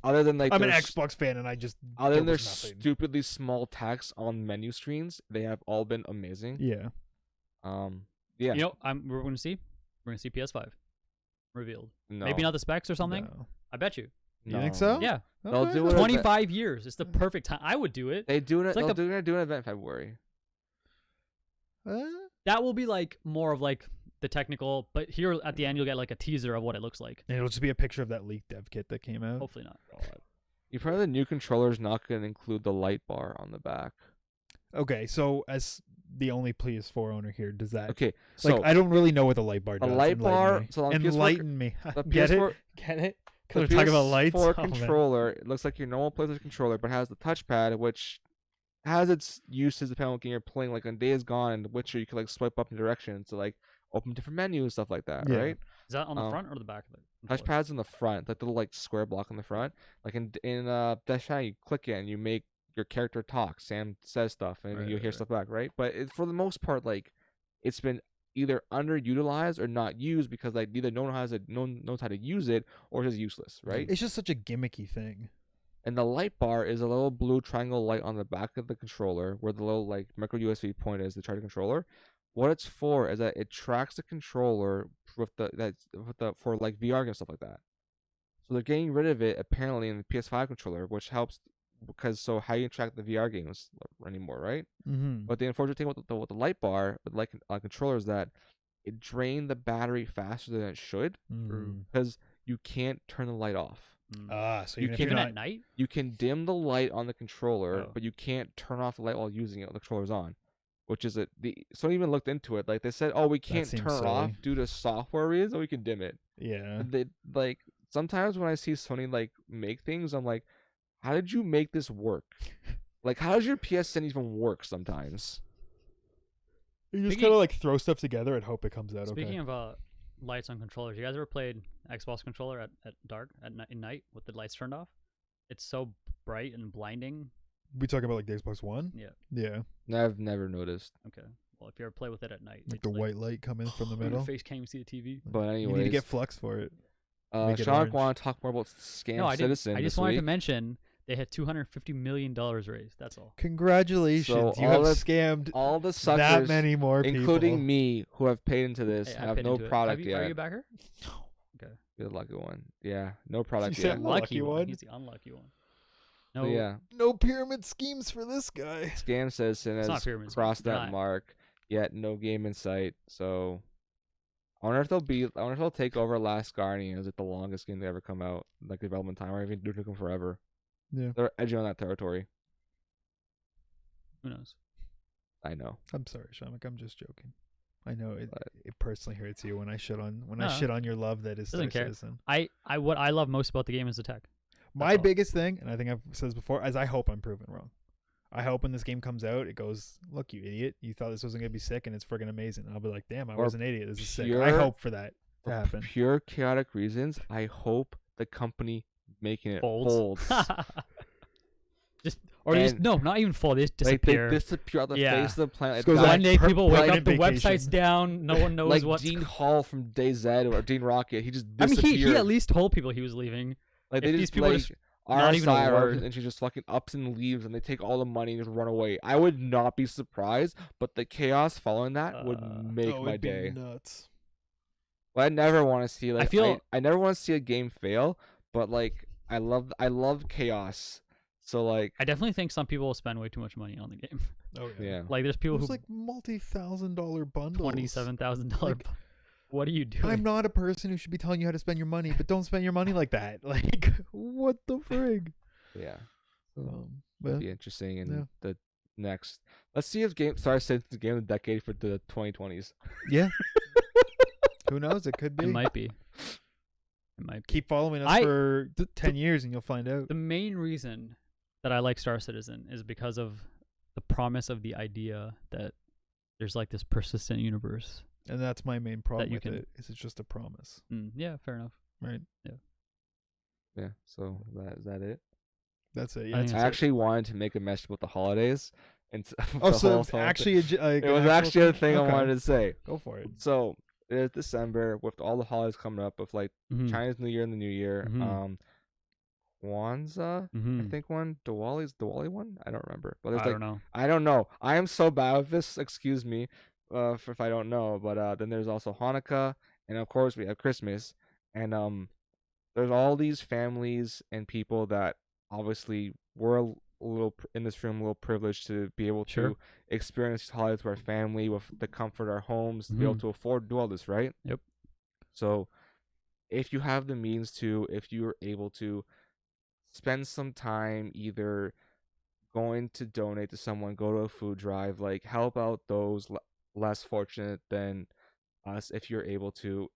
other than like I'm an their Xbox fan, and I just other there than their was nothing. stupidly small text on menu screens, they have all been amazing. Yeah. Yeah. You know, we're gonna see PS5. revealed. No. Maybe not the specs or something. No. I bet you. You think No. so? Yeah. They'll Okay. do it. 25 years. It's the perfect time. I would do it. They do it. It's like They'll the- do an event in February. That will be like more of like the technical, but here at the end you'll get like a teaser of what it looks like. And it'll just be a picture of that leaked dev kit that came out. Hopefully not. You've heard the new controller is not going to include the light bar on the back. Okay, so as the only PS4 owner here, does that Okay, so like I don't really know what the light bar the does. light Enlighten bar. me. So on PS4, Enlighten me. the Get PS4 it? Get it? the Because we're talking about lights. PS4 Oh, man. controller. It looks like your normal PlayStation controller, but has the touchpad, which has its uses depending on what game you're playing. Like on Days Gone and Witcher, you can like swipe up in directions to like open different menus and stuff like that, Yeah. right? Is that on the front or the back of it? Touchpad's in the front, like the little like square block in the front. Like in Death Stranding, you click it and you make your character talk. Sam says stuff and you hear stuff back, right? But for the most part, like it's been either underutilized or not used because like either no one knows how to use it or it's just useless, right? It's just such a gimmicky thing. And the light bar is a little blue triangle light on the back of the controller where the little like micro USB point is to charge the controller. What it's for is that it tracks the controller for like VR and stuff like that. So they're getting rid of it apparently in the PS5 controller, which helps because so how you track the VR games anymore, right? Mm-hmm. But the unfortunate thing with the light bar, with like a controller, is that it drained the battery faster than it should because you can't turn the light off. So You even if can- you're Even not, at night? You can dim the light on the controller, Oh. but you can't turn off the light while using it when the controller's on. Which is someone even looked into it. Like they said, oh, we can't seems turn it off silly. due to software reasons, or we can dim it. yeah. They like sometimes when I see Sony like make things, I'm like, how did you make this work? Like, how does your PSN even work sometimes? You just Speaking- kind of like throw stuff together and hope it comes out Speaking okay. of lights on controllers, you guys ever played Xbox controller at dark at night with the lights turned off? It's so bright and blinding. We talking about like the Xbox One? Yeah. Yeah. I've never noticed. Okay. Well, if you ever play with it at night, Like it's the white light coming from the your middle. face can't even see the TV. But anyways, You need to get flux for it. make it Sean, orange. want to talk more about Scam No, I didn't. Citizen I just this wanted to week? mention they had $250 million raised. That's all. Congratulations. So you all have the- scammed All the suckers, that many more people. including me, who have paid into this, Hey, I have paid no into it. product Are you yet. a backer? Okay. You're the lucky one. Yeah, no product You yet. said The the lucky lucky one. one? He's the unlucky one. So No. yeah, No pyramid schemes for this guy. Scam Citizen It's not has pyramid scheme. crossed They're that not. mark, yet no game in sight. So I wonder if they'll take over Last Guardian. Is it the longest game to ever come out, like development time, or even do it took them forever? Yeah. They're edging on that territory. Who knows? I know. I'm sorry, Shamak. I'm just joking. I know it. But- It personally hurts you when I shit on I No. shit on your love that is Doesn't Star care. Citizen. What I love most about the game is the tech. My all. biggest thing, and I think I've said this before, is I hope I'm proven wrong. I hope when this game comes out, it goes, look, you idiot, you thought this wasn't gonna be sick, and it's friggin' amazing. And I'll be like, damn, I Or was an idiot. This is sick. I pure- hope for that to For happen. pure chaotic reasons, I hope the company making it Folds. folds. And- no, not even fold. They just Like they disappear. disappear off the Yeah. face of the planet. Just goes Like- One day people wake Planet up, the vacation. website's down. No one knows like what's. Dean Hall from DayZ or Dean Rocket. He just I mean, disappeared. he at least told people he was leaving. Like if they these just people like just not even a RSI word. and she just fucking ups and leaves and they take all the money and just run away. I would not be surprised, but the chaos following that would make Oh, my it'd be day. nuts. But I never want to see like feel- I never want to see a game fail. But like I love chaos. So like I definitely think some people will spend way too much money on the game. Oh yeah. Like there's people It was who like multi-$1,000 bundles. $27,000. Like, What are you doing? I'm not a person who should be telling you how to spend your money, but don't spend your money like that. Like, what the frig? Yeah. But Be interesting in yeah. the next. Let's see if Star Citizen's game of the decade for the 2020s. yeah. Who knows? It could be. It might be. It might be. Keep following us I- for 10 years and you'll find out. The main reason that I like Star Citizen is because of the promise of the idea that there's like this persistent universe. And that's my main problem you with can- it. Is it's just a promise, Yeah, fair enough. right? Yeah. So is that it? That's it. I Yeah. think it's I that's it. actually wanted to make a message about the holidays, and oh, so it's actually it was actually a thing I Okay. wanted to say. Go for it. So it is December with all the holidays coming up, with like Mhm. Chinese New Year and the New Year. Mhm. Kwanzaa, I Mhm. think one. Diwali one. I don't remember. But I there's like don't know. I don't know. I am so bad with this. Excuse me, for if I don't know. But then there's also Hanukkah, and of course we have Christmas. And there's all these families and people that obviously we're in this room a little privileged to be able Sure. to experience these holidays with our family, with the comfort of our homes, to be able Mhm. to afford to do all this, right? Yep. So if you have the means to, if you're able to spend some time either going to donate to someone, go to a food drive, like help out those less fortunate than us if you're able to.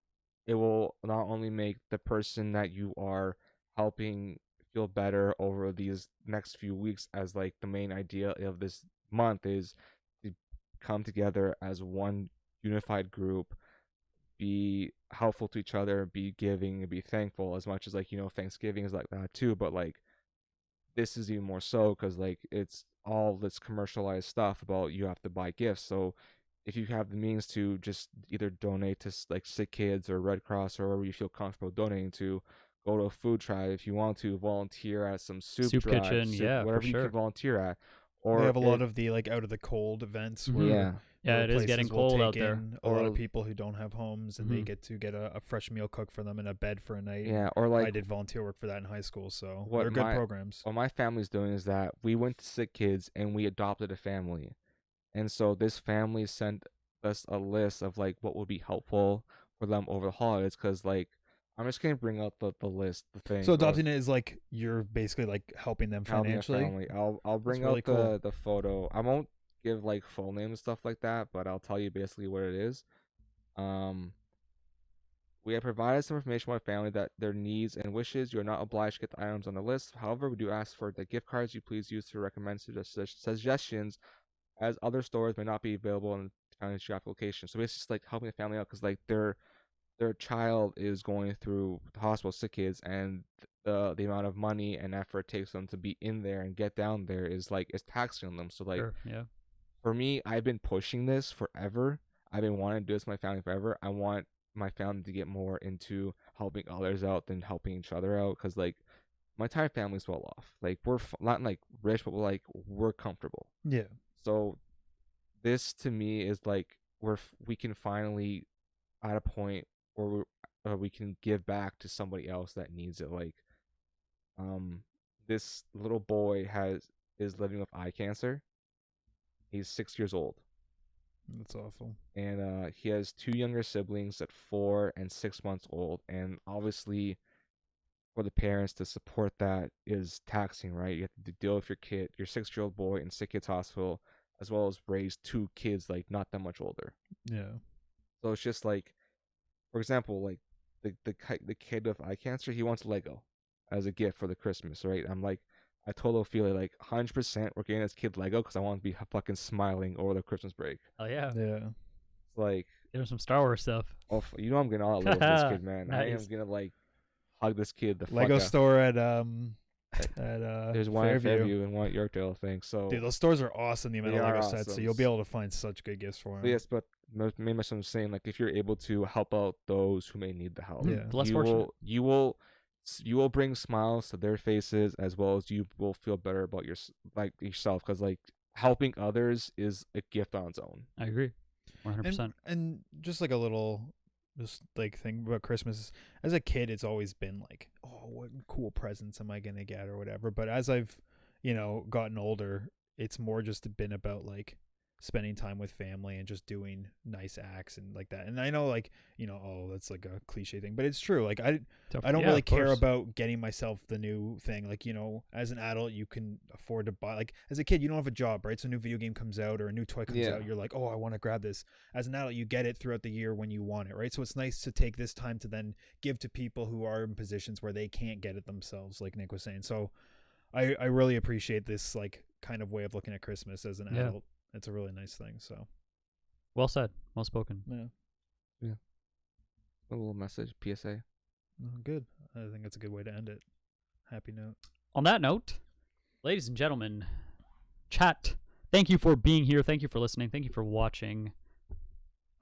It will not only make the person that you are helping feel better over these next few weeks, as like the main idea of this month is to come together as one unified group, be helpful to each other, be giving, and be thankful, as much as like, Thanksgiving is like that too, but like this is even more so because like it's all this commercialized stuff about you have to buy gifts. So if you have the means to just either donate to like sick kids or Red Cross or wherever you feel comfortable donating to, go to a food drive. If you want to volunteer at some soup Soup drive, kitchen, soup, yeah, for whatever you can sure. volunteer at, They or have a lot if of the like out of the cold events Mhm. where yeah, Yeah, where it is getting places will cold take out there. in a lot of Or- people who don't have homes, and they Mhm. get to get a fresh meal cooked for them and a bed for a night. yeah, And or I like did volunteer work for that in high school, so what they're good my programs. what my family's doing is that we went to sick kids and we adopted a family. And so this family sent us a list of like what would be helpful for them over the holidays. Cause like I'm just gonna bring out the list, the thing, So or adopting it is like you're basically like helping them helping a financially. family. I'll bring really out cool. the photo. I won't give like full names and stuff like that, but I'll tell you basically what it is. Um, we have provided some information about family that their needs and wishes. You are not obliged to get the items on the list. However, we do ask for the gift cards you please use to recommend suggestions, as other stores may not be available in the county's geographical location. So it's just like helping the family out because like their child is going through the hospital, sick kids, and the amount of money and effort it takes them to be in there and get down there is like it's taxing on them. So like Sure. Yeah. for me, I've been pushing this forever. I've been wanting to do this with my family forever. I want my family to get more into helping others out than helping each other out because like my entire family's well off. Like we're not like rich, but we're comfortable. Yeah. So this to me is like we can finally at a point where we can give back to somebody else that needs it. Like this little boy is living with eye cancer. He's 6 years old, That's awful. and he has two younger siblings at 4 and 6 months old. And obviously, for the parents to support that is taxing, right? You have to deal with your kid, your 6-year-old boy in sick kids hospital, as well as raise two kids like not that much older. Yeah. So it's just like, for example, like the kid with eye cancer, he wants Lego as a gift for the Christmas, right? I'm like, I told Ophelia like 100% we're getting this kid Lego because I want to be fucking smiling over the Christmas break. Oh yeah. Yeah. It's like, There's some Star Wars stuff. oh, I'm getting all that Lego for this kid, man. I am Nice. gonna like hug this kid the Lego fuck out. store at There's one at Fairview. Fairview and one at Yorkdale, I think. So Dude, those stores are awesome. The amount They of Lego are sets, so awesome. you'll be able to find such good gifts for them. yes, but me and my son was saying like if you're able to help out those who may need the help, Yeah. The less you fortunate. you will bring smiles to their faces as well as you will feel better about yourself because like helping others is a gift on its own. I agree. 100%. And just like a little just like thing about Christmas, as a kid it's always been like, oh, what cool presents am I gonna get or whatever. But as I've gotten older, it's more just been about like spending time with family and just doing nice acts and like that. And I know like oh, that's like a cliche thing, but it's true. Like I don't Yeah, really of care course. about getting myself the new thing. Like, as an adult, you can afford to buy. Like, as a kid, you don't have a job, right? So a new video game comes out or a new toy comes Yeah. out. You're like, oh, I want to grab this. As an adult, you get it throughout the year when you want it, right? So it's nice to take this time to then give to people who are in positions where they can't get it themselves, like Nick was saying. So I really appreciate this, like, kind of way of looking at Christmas as an Yeah. adult. It's a really nice thing. So, Well said. Well spoken. yeah. A little message, PSA. Good. I think that's a good way to end it. Happy note. On that note, ladies and gentlemen, chat, thank you for being here. Thank you for listening. Thank you for watching.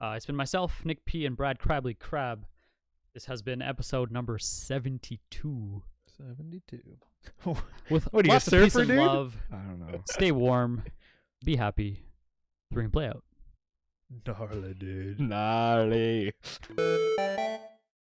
It's been myself, Nick P, and Brad Crably Crab. This has been episode number 72. 72. With What are you, a lots of peace surfer, and dude? love. I don't know. Stay warm. Be happy. 3 and play out. Gnarly, dude. Gnarly.